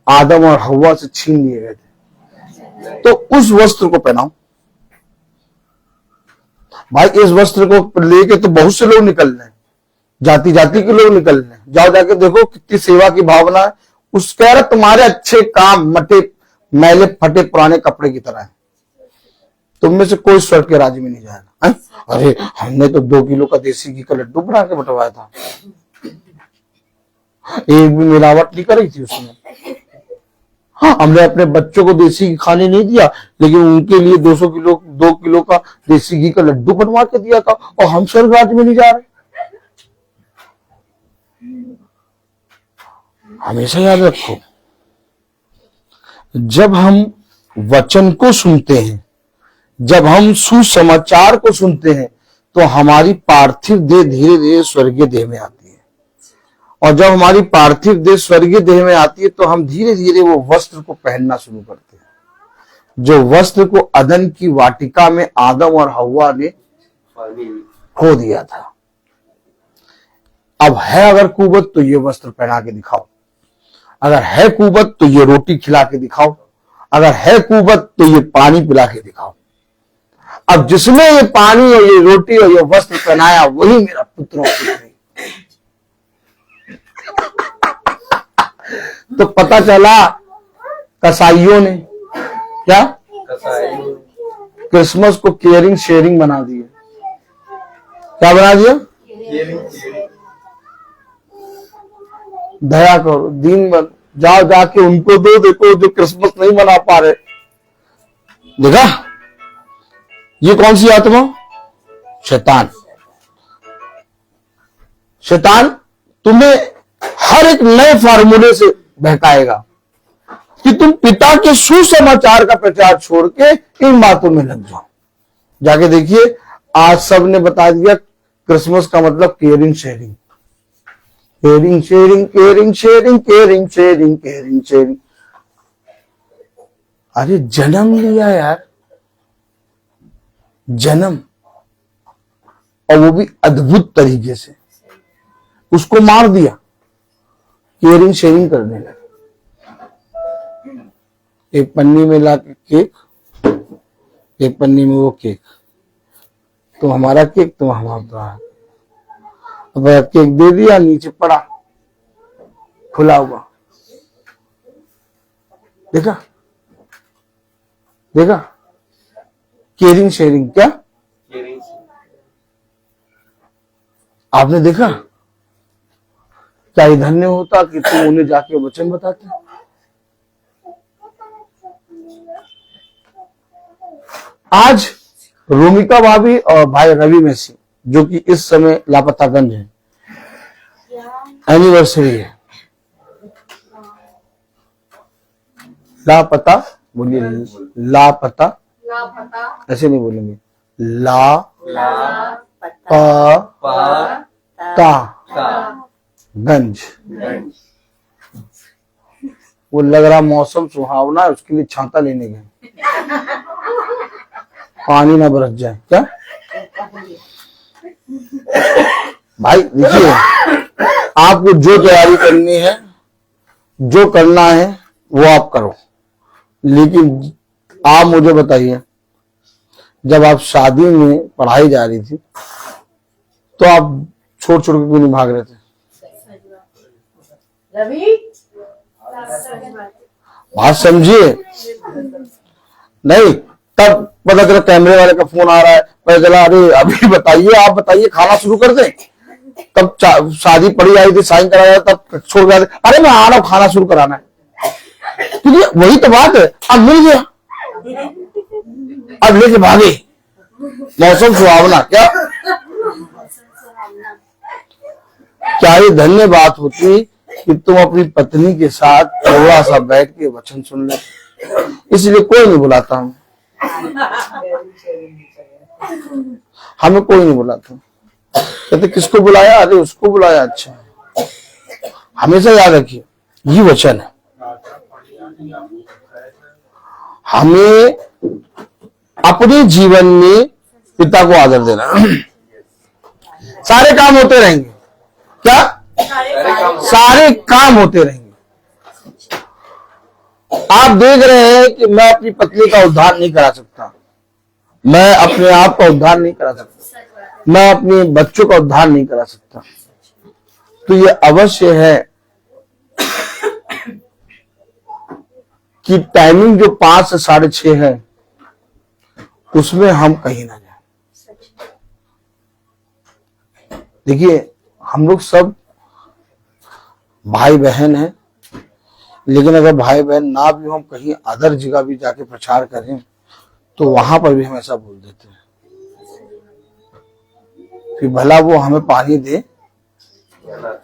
आदम और हव्वा से छीन लिए गए थे? तो उस वस्त्र को पहनाओ भाई। इस वस्त्र को लेके तो बहुत से लोग निकल रहे हैं, जाति जाति के लोग निकल रहे हैं। जाओ जाके देखो कितनी सेवा की भावना है। उस कह रहा तुम्हारे अच्छे काम मटे मैले फटे पुराने कपड़े की तरह है, तुम में से कोई स्वर्ग के राज्य में नहीं जाएगा। अरे हमने तो 2 किलो का देसी घी का लड्डू बना के बंटवाया था, एक भी मिलावट नहीं करी थी उसमें। हाँ, हमने अपने बच्चों को देसी घी खाने नहीं दिया, लेकिन उनके लिए 2 किलो का देसी घी का लड्डू बनवा के दिया था, और हम स्वर्ग राज्य में नहीं जा रहे। हमेशा याद रखो, जब हम वचन को सुनते हैं, जब हम सुसमाचार को सुनते हैं, तो हमारी पार्थिव देह धीरे धीरे स्वर्गीय देह में आती है। और जब हमारी पार्थिव देह स्वर्गीय देह में आती है, तो हम धीरे धीरे वो वस्त्र को पहनना शुरू करते हैं, जो वस्त्र को अदन की वाटिका में आदम और हव्वा ने खो दिया था। अब है अगर कुवत तो ये वस्त्र पहना के दिखाओ, अगर है कुवत तो ये रोटी खिला के दिखाओ, अगर है कुवत तो ये पानी पिला के दिखाओ। अब जिसने ये पानी और ये रोटी और ये वस्त्र पहनाया, वही मेरा पुत्र और पुत्री। तो पता चला कसाईयों ने क्या क्रिसमस को केयरिंग शेयरिंग बना दिया। क्या बना दिया? दया करो, दीन बन, जाओ जाके उनको दो, देखो जो क्रिसमस नहीं मना पा रहे। देखा, ये कौन सी आत्मा? शैतान। शैतान तुम्हें हर एक नए फार्मूले से बहकाएगा कि तुम पिता के सुसमाचार का प्रचार छोड़ के इन बातों में लग जाओ। जाके देखिए, आज सब ने बता दिया क्रिसमस का मतलब caring sharing, caring sharing, caring sharing, caring sharing, caring sharing. अरे जन्म लिया यार, जन्म, और वो भी अद्भुत तरीके से उसको मार दिया, केयरिंग शेयरिंग करने लगे। एक पन्नी में ला के केक, एक पन्नी में वो केक, तो हमारा केक, तो हमारा। अब केक दे दिया, नीचे पड़ा खुला हुआ। देखा देखा, केयरिंग शेयरिंग। क्या आपने देखा? क्या ये धन्य होता कि तुम उन्हें जाके वचन बताते। आज रोमिका भाभी और भाई रवि मेसी, जो कि इस समय लापतागंज है, एनिवर्सरी है। लापता बोलिए, लापता, ऐसे नहीं बोलेंगे, गंज। वो लग रहा मौसम सुहावना है, उसके लिए छाता लेने गए, पानी ना बरस जाए। क्या भाई देखिए, आपको जो तैयारी करनी है, जो करना है, वो आप करो। लेकिन आप मुझे बताइए, जब आप शादी में पढ़ाई जा रही थी, तो आप छोड़ छोड़ के क्यों नहीं भाग रहे थे? रवि, बात समझिए। नहीं, तब पता चला कैमरे वाले का फोन आ रहा है, पता चला अरे अभी बताइए, आप बताइए, खाना शुरू कर दें। तब शादी पड़ी आई थी, साइन कराया, तब छोड़ गया, अरे मैं आ रहा हूं, खाना शुरू कराना है। क्योंकि वही तो बात है, अब मिल गया, अब लेके भागे, मौसम सुहावना। क्या ये धन्य बात होती कि तुम अपनी पत्नी के साथ थोड़ा सा बैठ के वचन सुन ले। इसलिए कोई नहीं बुलाता, हमें कोई नहीं बुलाता। कहते किसको बुलाया? अरे उसको बुलाया। अच्छा, हमेशा याद रखिए ये वचन है, हमें अपने जीवन में पिता को आदर देना। सारे काम होते रहेंगे, क्या? सारे काम होते रहेंगे। आप देख रहे हैं कि मैं अपनी पत्नी का उद्धार नहीं करा सकता, मैं अपने आप का उद्धार नहीं करा सकता, मैं अपने बच्चों का उद्धार नहीं करा सकता, तो ये अवश्य है कि टाइमिंग जो 5 से 6:30 है उसमें हम कहीं ना जाए। देखिए, हम लोग सब भाई बहन हैं, लेकिन अगर भाई बहन ना भी हम कहीं अदर जगह भी जाके प्रचार करें तो वहां पर भी हम ऐसा बोल देते हैं, फिर भला वो हमें पानी दे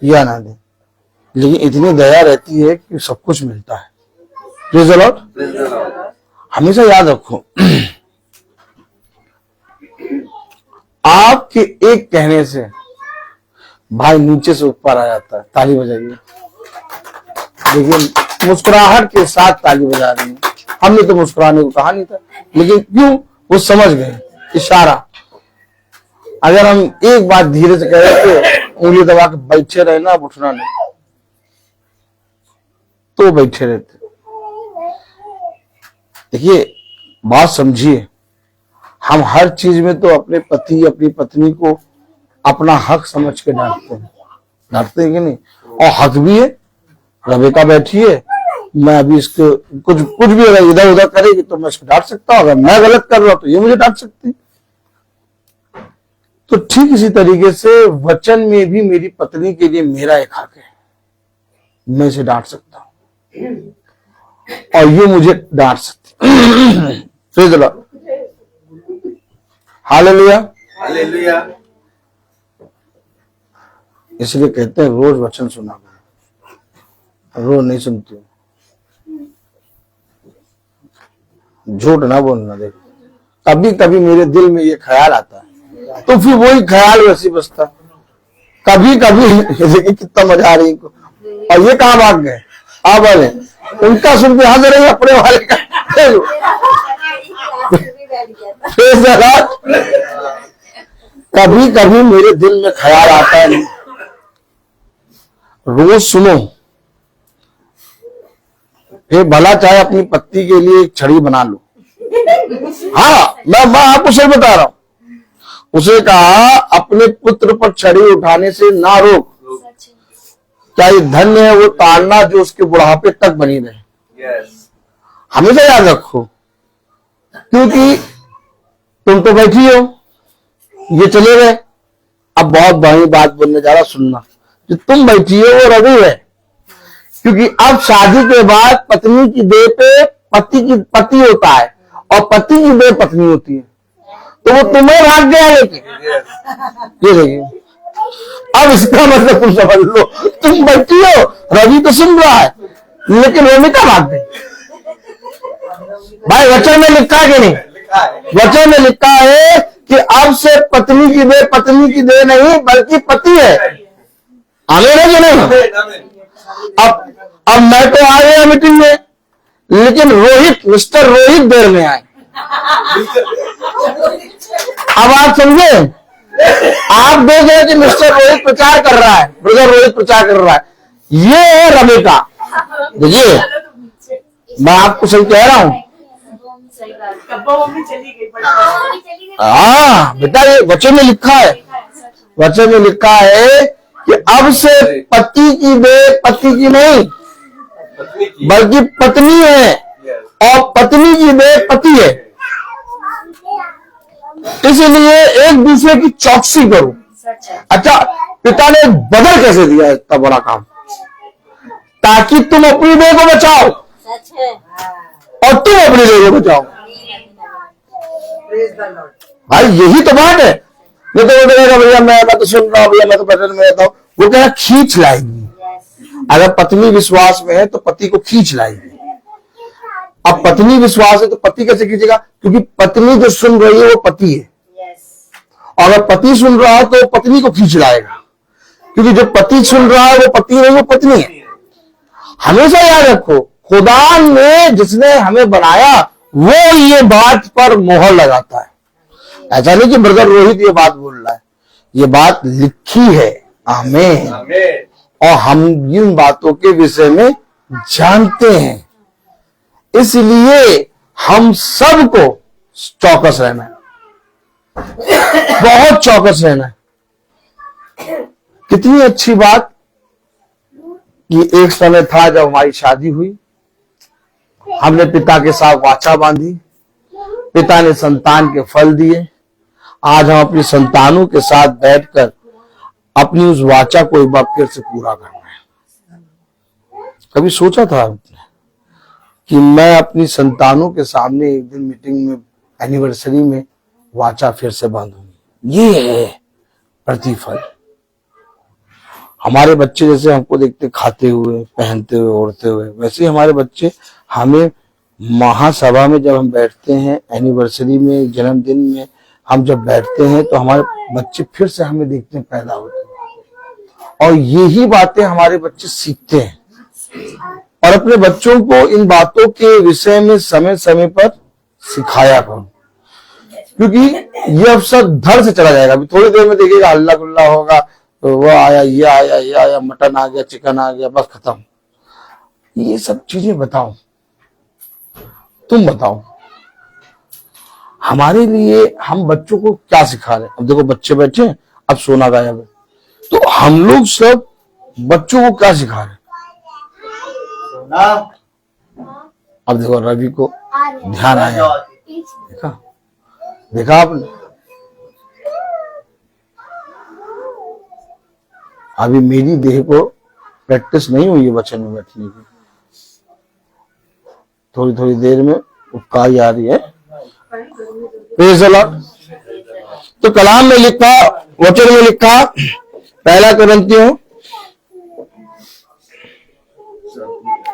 या ना दे, लेकिन इतनी दया रहती है कि सब कुछ मिलता है। Praise the Lord. हमेशा याद रखो, आपके एक कहने से भाई नीचे से ऊपर आ जाता है। ताली बजाइए। लेकिन मुस्कुराहट के साथ ताली बजा रही है। हमने तो मुस्कुराने को कहा नहीं था, लेकिन क्यों? वो समझ गए इशारा। अगर हम एक बात धीरे से कह रहे थे, उंगली दबा के बैठे रहे ना, उठना नहीं, तो बैठे रहते। देखिए, बात समझिए, हम हर चीज में तो अपने पति अपनी पत्नी को अपना हक समझ के डांटते हैं कि नहीं? और हक भी है। रबेका बैठी है, मैं अभी इसको कुछ भी अगर इधर उधर करेगी तो मैं इसको डांट सकता हूँ, अगर मैं गलत कर रहा हूं तो ये मुझे डांट सकती। तो ठीक इसी तरीके से वचन में भी मेरी पत्नी के लिए मेरा एक हक है, मैं इसे डांट सकता हूं और ये मुझे डांट सकती। Praise the Lord. Hallelujah, hallelujah. इसलिए कहते हैं रोज वचन सुना करो, रोज नहीं सुनती हूँ। झूठ ना बोलना। देख, कभी कभी मेरे दिल में ये ख्याल आता है तो फिर वही ख्याल वैसे बसता। कभी कभी देखिए कितना मजा आ रही को। और ये कहाँ भाग गए? आप वाले उनका सुन के हंस रहे, अपने वाले का। कभी कभी मेरे दिल में ख्याल आता है, रोज सुनो। फिर भला चाहे अपनी पत्नी के लिए एक छड़ी बना लो। हाँ, मैं आपको सही बता रहा हूं। उसे कहा अपने पुत्र पर छड़ी उठाने से ना रोक। क्या ये धन्य है वो ताड़ना जो उसके बुढ़ापे तक बनी रहे। हमेशा याद रखो, क्योंकि तुम तो बैठी हो, ये चले गए। अब बहुत बड़ी बात बोलने जा रहा, सुनना। जो तुम बैठी हो वो रवि है, क्योंकि अब शादी के बाद पत्नी की देह पे पति होता है और पति की देह पत्नी होती है, तो वो तुम्हें भाग गया। लेकिन ये देखिए, अब इसका मतलब तुम समझ लो, तुम बैठी हो, रवि तो सुन रहा है, लेकिन रोमिका भाग गई। भाई वचन में लिखा है कि नहीं? वचन में लिखा है कि अब से पत्नी की देह नहीं बल्कि पति है। आगे ना कि नहीं? अब मैं तो आ गया मीटिंग में, लेकिन मिस्टर रोहित देर में आए। अब आप समझे? आप देख रहे कि मिस्टर रोहित प्रचार कर रहा है, ब्रदर रोहित प्रचार कर रहा है। ये है रबेका। देखिए, मैं आपको सही कह रहा हूं। हाँ बेटा, ये वचन में लिखा है। वचन में लिखा है कि अब से पति की देह पति की नहीं बल्कि पत्नी है और पत्नी की देह पति है। इसलिए एक दूसरे की चौकसी करो। अच्छा, पिता ने बदल कैसे दिया इतना बड़ा काम? ताकि तुम अपनी देह को बचाओ और तुम अपनी देह को बचाओ। भाई यही तो बात है। नहीं तो वो कहेगा भैया मैं तो सुन रहा हूँ, भैया मैं तो बटन में रहता हूँ। वो कह रहा खींच लाएगी। अगर पत्नी विश्वास में है तो पति को खींच लाएगी। अब पत्नी विश्वास है तो पति कैसे खींचेगा? क्योंकि पत्नी जो सुन रही है वो पति है अगर पति सुन रहा है तो पत्नी को खींच लाएगा, क्योंकि जो पति सुन रहा है वो पति नहीं, वो पत्नी है। हमेशा याद रखो, खुदा ने जिसने हमें बनाया वो ये बात पर मोहर लगाता है। ऐसा नहीं कि ब्रदर रोहित ये बात बोल रहा है, ये बात लिखी है। आमीन। आमीन। और हम इन बातों के विषय में जानते हैं, इसलिए हम सबको चौकस रहना है, बहुत चौकस रहना है। कितनी अच्छी बात कि एक समय था जब हमारी शादी हुई, हमने पिता के साथ वाचा बांधी, पिता ने संतान के फल दिए। आज हम अपनी संतानों के साथ बैठकर अपनी उस वाचा को एक बार फिर से पूरा करना है। कभी सोचा था आपने कि मैं अपनी संतानों के सामने एक दिन मीटिंग में, एनिवर्सरी में वाचा फिर से बांधूंगी? ये है प्रतिफल। हमारे बच्चे जैसे हमको देखते खाते हुए, पहनते हुए, ओढ़ते हुए, वैसे ही हमारे बच्चे हमें महासभा में जब हम बैठते हैं, एनिवर्सरी में, जन्मदिन में हम जब बैठते हैं तो हमारे बच्चे फिर से हमें देखते हैं, पैदा होते हैं। और यही बातें हमारे बच्चे सीखते हैं। और अपने बच्चों को इन बातों के विषय में समय समय पर सिखाया करो, क्योंकि ये अवसर धड़ से चला जाएगा। अभी थोड़ी देर में देखिएगा हल्ला गुल्ला होगा, तो वो आया, ये आया, ये आया, मटन आ गया, चिकन आ गया, बस खत्म। ये सब चीजें बताओ, तुम बताओ हमारे लिए हम बच्चों को क्या सिखा रहे हैं। अब देखो बच्चे बैठे हैं, अब सोना गायब है, तो हम लोग सब बच्चों को क्या सिखा रहे हैं? सोना। अब देखो रवि को ध्यान आया, देखा देखा आपने? अभी मेरी देह को प्रैक्टिस नहीं हुई है वचन में बैठने की, थोड़ी थोड़ी देर में उपकारी आ रही है। Praise the Lord. तो कलाम में लिखा, वचन में लिखा, पहला कोरिन्थियों,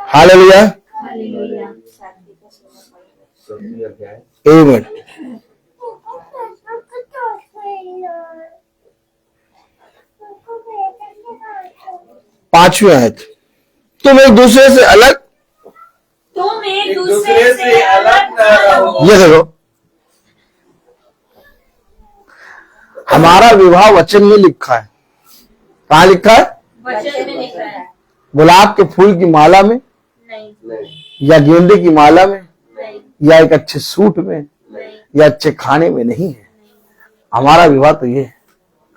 हालेलुया, एक मिनट, 5वीं आयत, तुम एक दूसरे से अलग अलग न रहो। ये देखो, हमारा विवाह वचन में लिखा है। कहाँ लिखा है? वचन में लिखा है। गुलाब के फूल की माला में नहीं, या गेंदे की माला में नहीं, या एक अच्छे सूट में नहीं, या अच्छे खाने में नहीं है। हमारा विवाह तो ये है।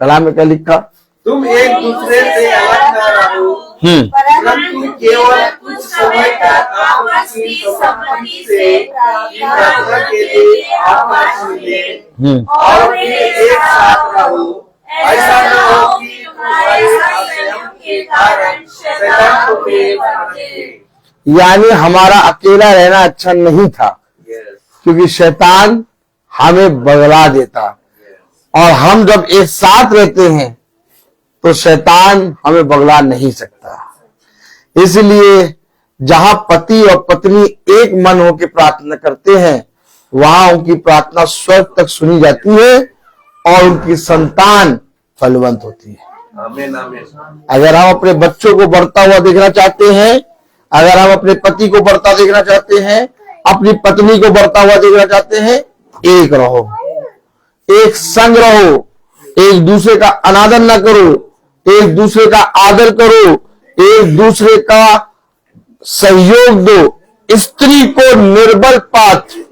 कलाम में क्या लिखा? तुम एक दूसरे से अलग न रहो, परंतु केवल कुछ समय तक आपस की सम्मति से प्रार्थना के लिए आपस मिले और फिर एक साथ रहो। ऐसा न हो कि तुम्हारे संयम के कारण शैतान को फेर पड़े। यानी हमारा अकेला रहना अच्छा नहीं था, क्योंकि शैतान हमें बगला देता, और हम जब एक साथ रहते हैं तो शैतान हमें बगला नहीं सकता। इसलिए जहां पति और पत्नी एक मन होकर प्रार्थना करते हैं, वहां उनकी प्रार्थना स्वर्ग तक सुनी जाती है और उनकी संतान फलवंत होती है। आमीन, आमीन। अगर हम अपने बच्चों को बढ़ता हुआ देखना चाहते हैं, अगर हम अपने पति को बढ़ता देखना चाहते हैं, अपनी पत्नी को बढ़ता हुआ देखना चाहते हैं, एक रहो, एक संग रहो, एक दूसरे का अनादर न करो, एक दूसरे का आदर करो, एक दूसरे का सहयोग दो। स्त्री को निर्बल पात्र,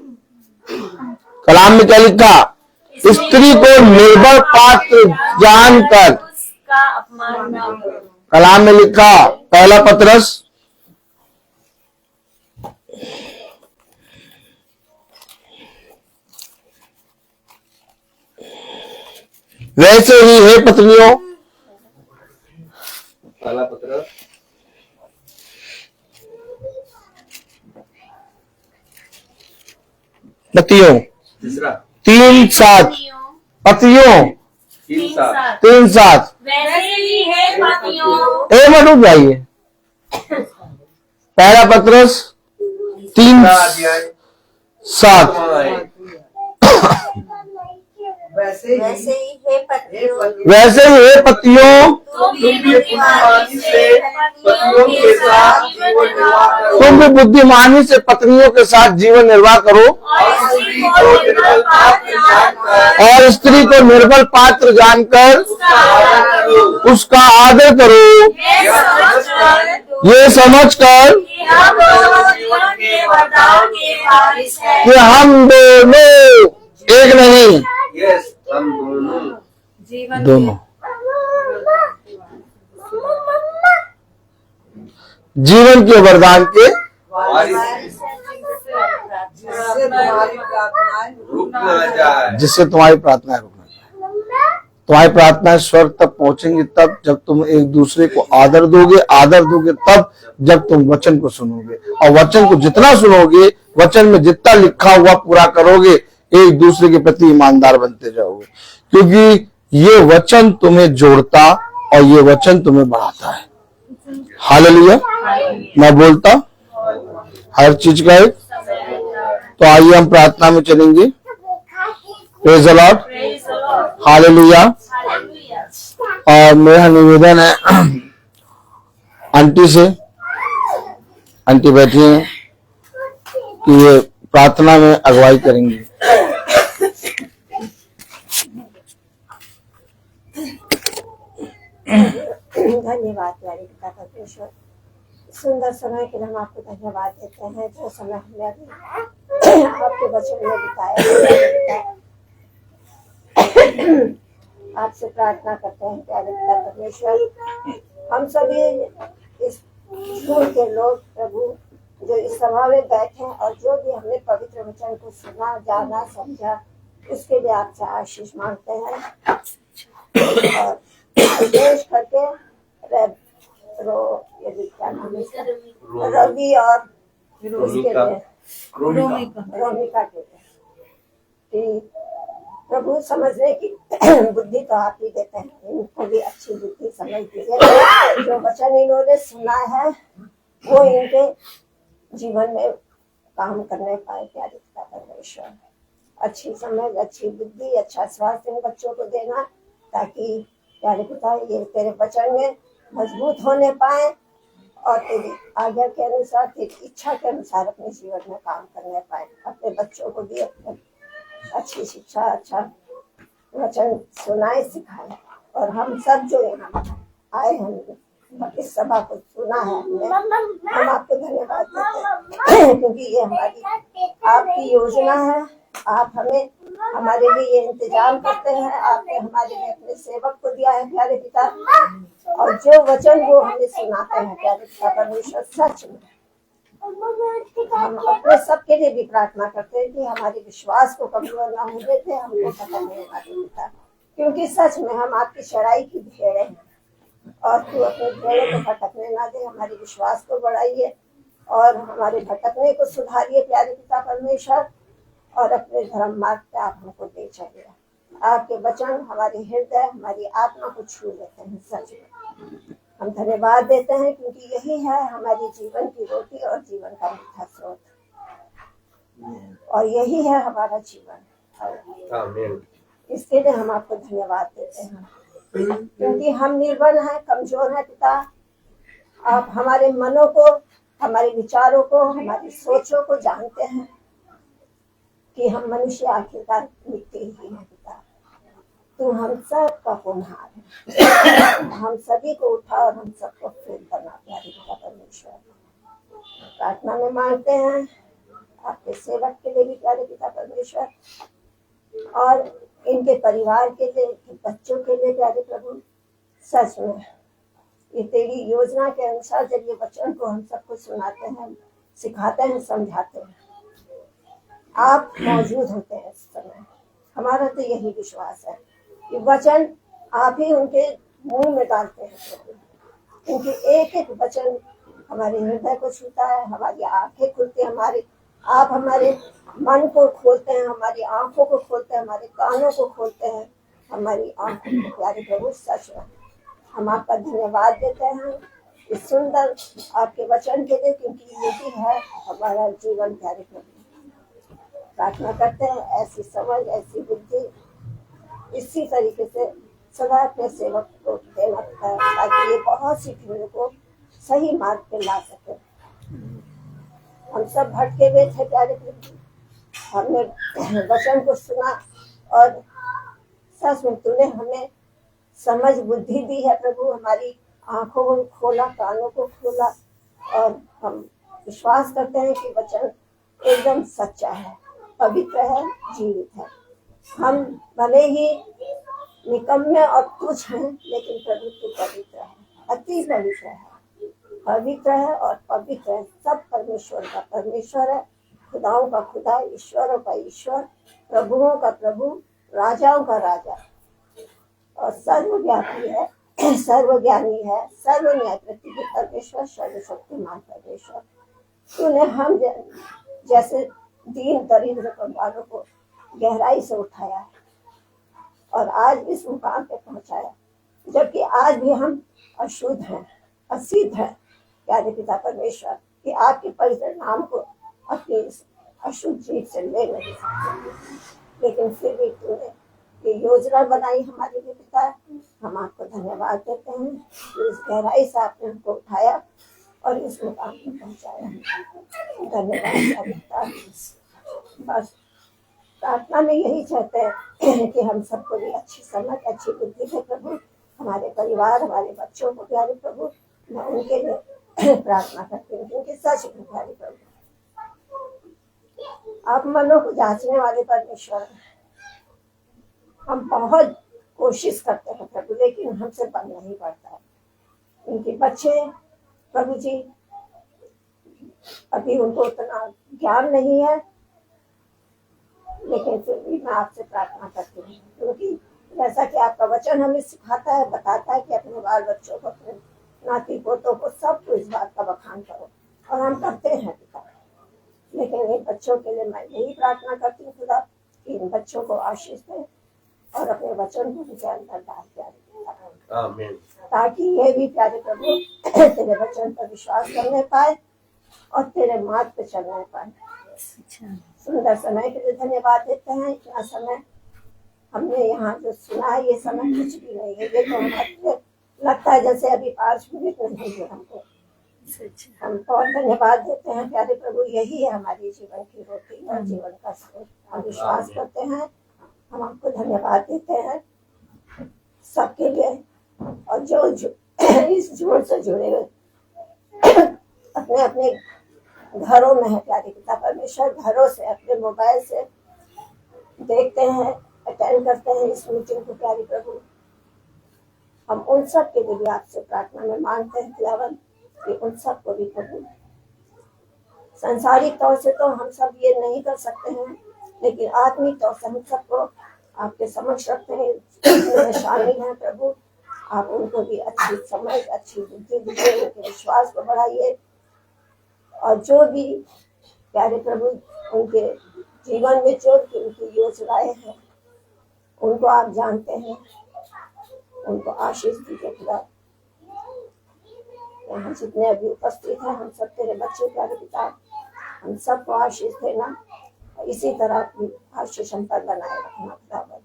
कलाम में क्या लिखा? स्त्री को निर्बल पात्र जानकर उसका अपमान न करो। कलाम में लिखा, पहला पत्रस वैसे ही है पत्नियों, पहला पत्र पतियों, तीसरा 3:7, पतियों 3:7। 3:7, वैसे ही है पतियों। एक मिनट रुक जाइए। पहला पत्रस 3:7, वैसे ही हे पतियों वैसे ही हे पतियों तुम भी बुद्धिमानी से पतियों के साथ जीवन निर्वाह करो तुम भी बुद्धिमानी से पत्नियों के साथ जीवन निर्वाह करो और स्त्री को निर्बल पात्र जानकर और स्त्री को निर्बल पात्र जानकर उसका आदर करो, ये समझकर कि हम दोनों एक नहीं, यस हम दोनों जीवन दोनों जीवन के वरदान के जिससे तुम्हारी प्रार्थनाएं रुक न जाए। जिससे तुम्हारी प्रार्थनाएं रुक न जाए। तुम्हारी प्रार्थनाएं स्वर्ग तक पहुंचेंगी तब जब तुम एक दूसरे को आदर दोगे तब जब तुम वचन को सुनोगे, और वचन को जितना सुनोगे, वचन में जितना लिखा हुआ पूरा करोगे, एक दूसरे के प्रति ईमानदार बनते जाओगे, क्योंकि ये वचन तुम्हें जोड़ता और ये वचन तुम्हें बढ़ाता है। हालेलुया। मैं बोलता हर चीज का एक, तो आइए हम प्रार्थना में चलेंगे। Praise the Lord, hallelujah. और मेरा निवेदन है आंटी से, आंटी बैठी हैं कि ये प्रार्थना में अगुवाई करेंगी। धन्यवाद प्यारे पिता परमेश्वर, सुंदर समय के लिए हम आपको धन्यवाद देते हैं जो समय हमने अभी आपके वचन में बिताया। आपसे प्रार्थना करते हैं प्यारे पिता परमेश्वर, हम सभी इस स्कूल के लोग प्रभु जो इस सभा में बैठे हैं और जो भी हमने पवित्र वचन को सुना, जाना, समझा, उसके लिए आपसे आशीष मांगते हैं। और विशेष करके क्या नाम है, रवि और उसके लिए रोमिका के लिए कि प्रभु समझने की बुद्धि तो आप ही देते हैं, इनको भी अच्छी बुद्धि समझ दीजिए। जो वचन इन्होंने सुना है वो इनके जीवन में काम करने पाए प्यारे पिता परमेश्वर। अच्छी समझ, अच्छी बुद्धि, अच्छा स्वास्थ्य इन बच्चों को देना, ताकि प्यारे पिता ये तेरे वचन में मजबूत होने पाए और तेरी आज्ञा के अनुसार, तेरी इच्छा के अनुसार अपने जीवन में काम करने पाए। अपने बच्चों को भी अपने अच्छी शिक्षा, अच्छा वचन सुनाए, सिखाए। और हम सब जो यहाँ आए हैं, इस सभा को सुना है हमने, हम आपको धन्यवाद देते हैं क्योंकि ये हमारी आपकी योजना है। आप हमें हमारे लिए ये इंतजाम करते हैं। आपने हमारे लिए अपने सेवक को दिया है प्यारे पिता, और जो वचन वो हमें सुनाते हैं प्यारे पिता परमेश्वर, सच में हम अपने सबके लिए भी प्रार्थना करते हैं कि हमारे विश्वास को कमजोर ना होने दे, हमको भटकने ना दे पिता, क्योंकि सच में हम आपकी चढ़ाई की भेड़े हैं और तू अपने भेड़ों को भटकने ना दे। हमारे विश्वास को बढ़ाइए और हमारे भटकने को सुधारिए प्यारे पिता परमेश्वर, और अपने धर्म मार्ग पे आप हमको ले चलिए। आपके वचन हमारे हृदय, हमारी आत्मा को छू लेते हैं। सच में हम धन्यवाद देते हैं क्योंकि यही है हमारी जीवन की रोटी और जीवन का मीठा स्रोत, और यही है हमारा जीवन। इसके लिए हम आपको धन्यवाद देते हैं क्योंकि हम निर्बल हैं, कमजोर हैं पिता। आप हमारे मनों को, हमारे विचारों को, हमारी सोचों को जानते हैं कि हम मनुष्य आखिरकार मिट्टी ही हैं पिता। तू हम सब का कुम्हार है, हम सभी को उठा और हम सबको फिर बना प्यारे पिता परमेश्वर। प्रार्थना में मांगते हैं आपके सेवक के लिए भी प्यारे पिता परमेश्वर, और इनके परिवार के लिए, इनके बच्चों के लिए प्यारे प्रभु। सच में ये तेरी योजना के अनुसार जब ये वचन को हम सबको सुनाते हैं, सिखाते हैं, समझाते हैं, आप मौजूद होते हैं इस समय। हमारा तो यही विश्वास है कि वचन आप ही उनके मुंह में डालते हैं प्रभु। उनके एक एक वचन हमारे हृदय को छूता है, हमारी आंखें खुलती है, आप हमारे मन को खोलते हैं, हमारी आंखों को खोलते हैं, हमारे कानों को खोलते हैं, हमारी आंखों को प्यारे प्रभु। सच में हम आपका धन्यवाद देते हैं इस सुंदर आपके वचन के लिए, क्योंकि यही है हमारा जीवन प्यारे प्रभु। प्रार्थना करते हैं ऐसी समझ, ऐसी बुद्धि इसी तरीके से सदा अपने सेवक को देना है ताकि ये बहुत सी भीड़ को सही मार्ग पे ला सके। हम सब भटके हुए थे प्यारे प्रभु, हमने वचन को सुना और सच में तूने हमें समझ बुद्धि दी है प्रभु, हमारी आंखों को खोला, कानों को खोला और हम विश्वास करते हैं कि वचन एकदम सच्चा है, पवित्र है, जीवित है। हम भले ही निकम्मे और तुच्छ हैं लेकिन प्रभु तू पवित्र है, अति पवित्र है, पवित्र है और पवित्र है। सब परमेश्वर का परमेश्वर है, खुदाओं का खुदा, ईश्वरों का ईश्वर, प्रभुओं का प्रभु, राजाओं का राजा और सर्वव्यापी है, सर्वज्ञानी है, सर्वन्याय प्रतिज्ञ परमेश्वर, सर्वशक्तिमान परमेश्वर। तूने हम जैसे दीन दरिद्र कंगालों को गहराई से उठाया है और आज इस मुकाम पे पहुंचाया, जबकि आज भी हम अशुद्ध हैं, असिद्ध हैं प्यारे पिता परमेश्वर, कि आपके पवित्र नाम को अपनी अशुद्ध जीव से ले नहीं सकते। लेकिन फिर भी तूने ये योजना बनाई हमारे लिए पिता, हम आपको धन्यवाद देते हैं कि इस गहराई से आपने हमको उठाया और इस मुकाम पे पहुंचाया। धन्यवाद पिता। बस प्रार्थना में यही चाहते हैं कि हम सबको भी अच्छी समझ, अच्छी बुद्धि दे प्रभु, हमारे परिवार, हमारे बच्चों को प्यारे प्रभु, मैं उनके लिए प्रार्थना करती हूँ उनके सच में प्यारे प्रभु। आप मनों को जांचने वाले परमेश्वर हैं। हम बहुत कोशिश करते हैं प्रभु लेकिन हमसे बन नहीं पड़ता है। उनके बच्चे प्रभु जी अभी उनको उतना ज्ञान नहीं है, लेकिन फिर भी मैं आपसे प्रार्थना करती हूँ क्योंकि जैसा कि आपका वचन हमें सिखाता है, बताता है कि अपने बाल बच्चों को, अपने नाती पोतों को सबको इस बात का बखान करो और हम करते हैं पिता। लेकिन इन बच्चों के लिए मैं यही प्रार्थना करती हूँ खुदा कि इन बच्चों को आशीष दे और अपने वचन को उनके अंदर डाल प्यारे, ताकि ये भी प्यारे प्रभु तेरे वचन पर विश्वास करने पाए और तेरे मार्ग पे चलने पाए। सुंदर समय के लिए धन्यवाद देते हैं। इतना समय हमने यहाँ जो सुना है ये समय कुछ भी नहीं है, ये तो हमारे लगता है जैसे अभी 5 मिनट नहीं है हमको। हम बहुत धन्यवाद देते हैं प्यारे प्रभु, यही है हमारी जीवन की रोटी और जीवन का स्रोत। हम विश्वास करते हैं, हम आपको धन्यवाद देते हैं सबके लिए और जो इस जोड़ से जुड़े हुए अपने अपने घरों में है प्यारे पिता परमेश्वर, घरों से अपने मोबाइल से देखते हैं, अटेंड करते हैं इस मीटिंग को प्यारे प्रभु। हम उन सब के लिए भी आपसे प्रार्थना में मांगते हैं खुदावन कि उन सब को भी प्रभु, सांसारिक तौर से तो हम सब ये नहीं कर सकते हैं लेकिन आत्मिक तौर से हम सबको आपके समक्ष रखते हैं, उनमें शामिल हैं प्रभु। आप उनको भी अच्छी समझ, अच्छी बुद्धि दीजिए, उनके विश्वास को बढ़ाइए और जो भी प्यारे प्रभु उनके जीवन में जो उनकी योजनाएं हैं उनको आप जानते हैं, उनको आशीष दीजिए खुदा। यहाँ जितने अभी उपस्थित हैं हम सब तेरे बच्चे प्यारे पिता, हम सबको आशीष देना और इसी तरह अपनी आशीष हम पर बनाए रखना खुदा।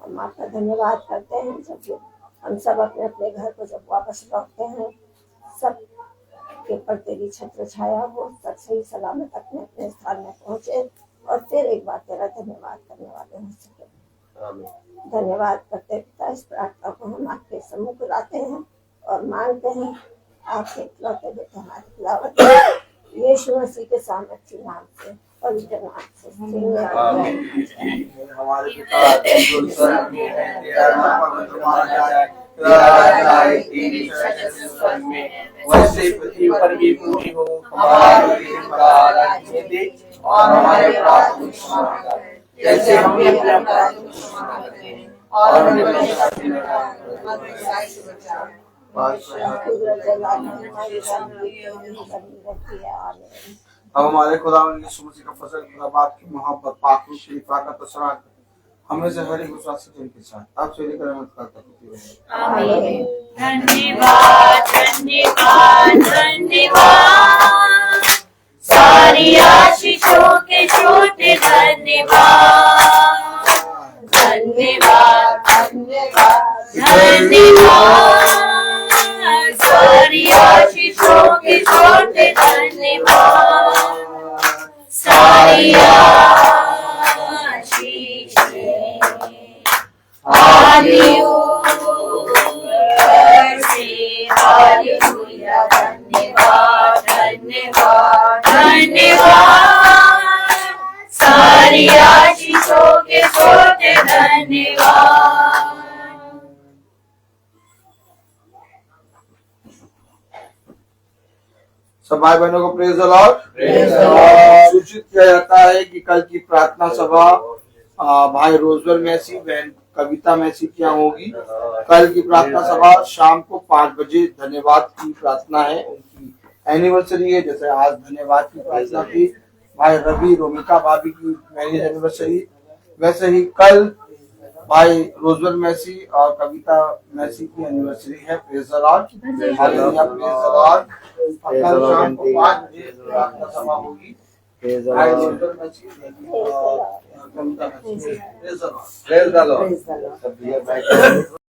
हम आपका धन्यवाद करते हैं जब हम सब अपने अपने घर को जब वापस लौटते हैं, सब के ऊपर तेरी छत्र छाया हो, सब सही सलामत अपने अपने स्थान में पहुंचे और फिर एक बार तेरा धन्यवाद करने वाले हो सके। धन्यवाद करते पिता, इस प्रार्थना को हम आपके सम्मुख लाते हैं और मांगते हैं आपके इकलौते बेटे हमारे खिलावत यीशु मसीह के सामर्थ्य नाम से, पवित्र नाम से। हमारे पिता जो स्वर्ग में है, तेरा नाम पवित्र माना जाए, तेरा राज्य आए, तेरी इच्छा स्वर्ग में वैसे पृथ्वी पर भी पूरी हो। हमारे दिन का राज्य दे और हमारे अपराध को क्षमा कर जैसे हम भी अपने अपराध को क्षमा करते हैं और हमें परीक्षा में न डाल। अब हमारे खुदा यीशु मसीह का फजल, खुदा बाप की मोहब्बत, पाक रूह की ताकत और शराकत हमें से हर एक विश्वास के साथ आप से लेकर मत करता है। आमीन। धन्यवाद धन्यवाद धन्यवाद, सारी आशीषों के छोटे धन्यवाद। धन्यवाद धन्यवाद, सारी आशीषों के सोते धन्यवाद। सब भाई बहनों को प्रेज द लॉर्ड। सूचित किया जाता है कि कल की प्रार्थना सभा भाई रोजबेल मैसी, बहन कविता मैसी की यहाँ होगी। कल की प्रार्थना सभा शाम को 5 बजे धन्यवाद की प्रार्थना है, उनकी एनिवर्सरी है। जैसे आज धन्यवाद की प्रार्थना की भाई रवि रोमिका भाभी की मैरिज एनिवर्सरी, वैसे ही कल भाई रोजबेल मैसी और कविता मैसी की एनिवर्सरी है। Praise the Lord, hallelujah, praise the Lord. कल शाम को 5 बजे प्रार्थना सभा होगी। भाई रोजबेल मैसी और Kavita Massey. Praise the lord, praise the Lord.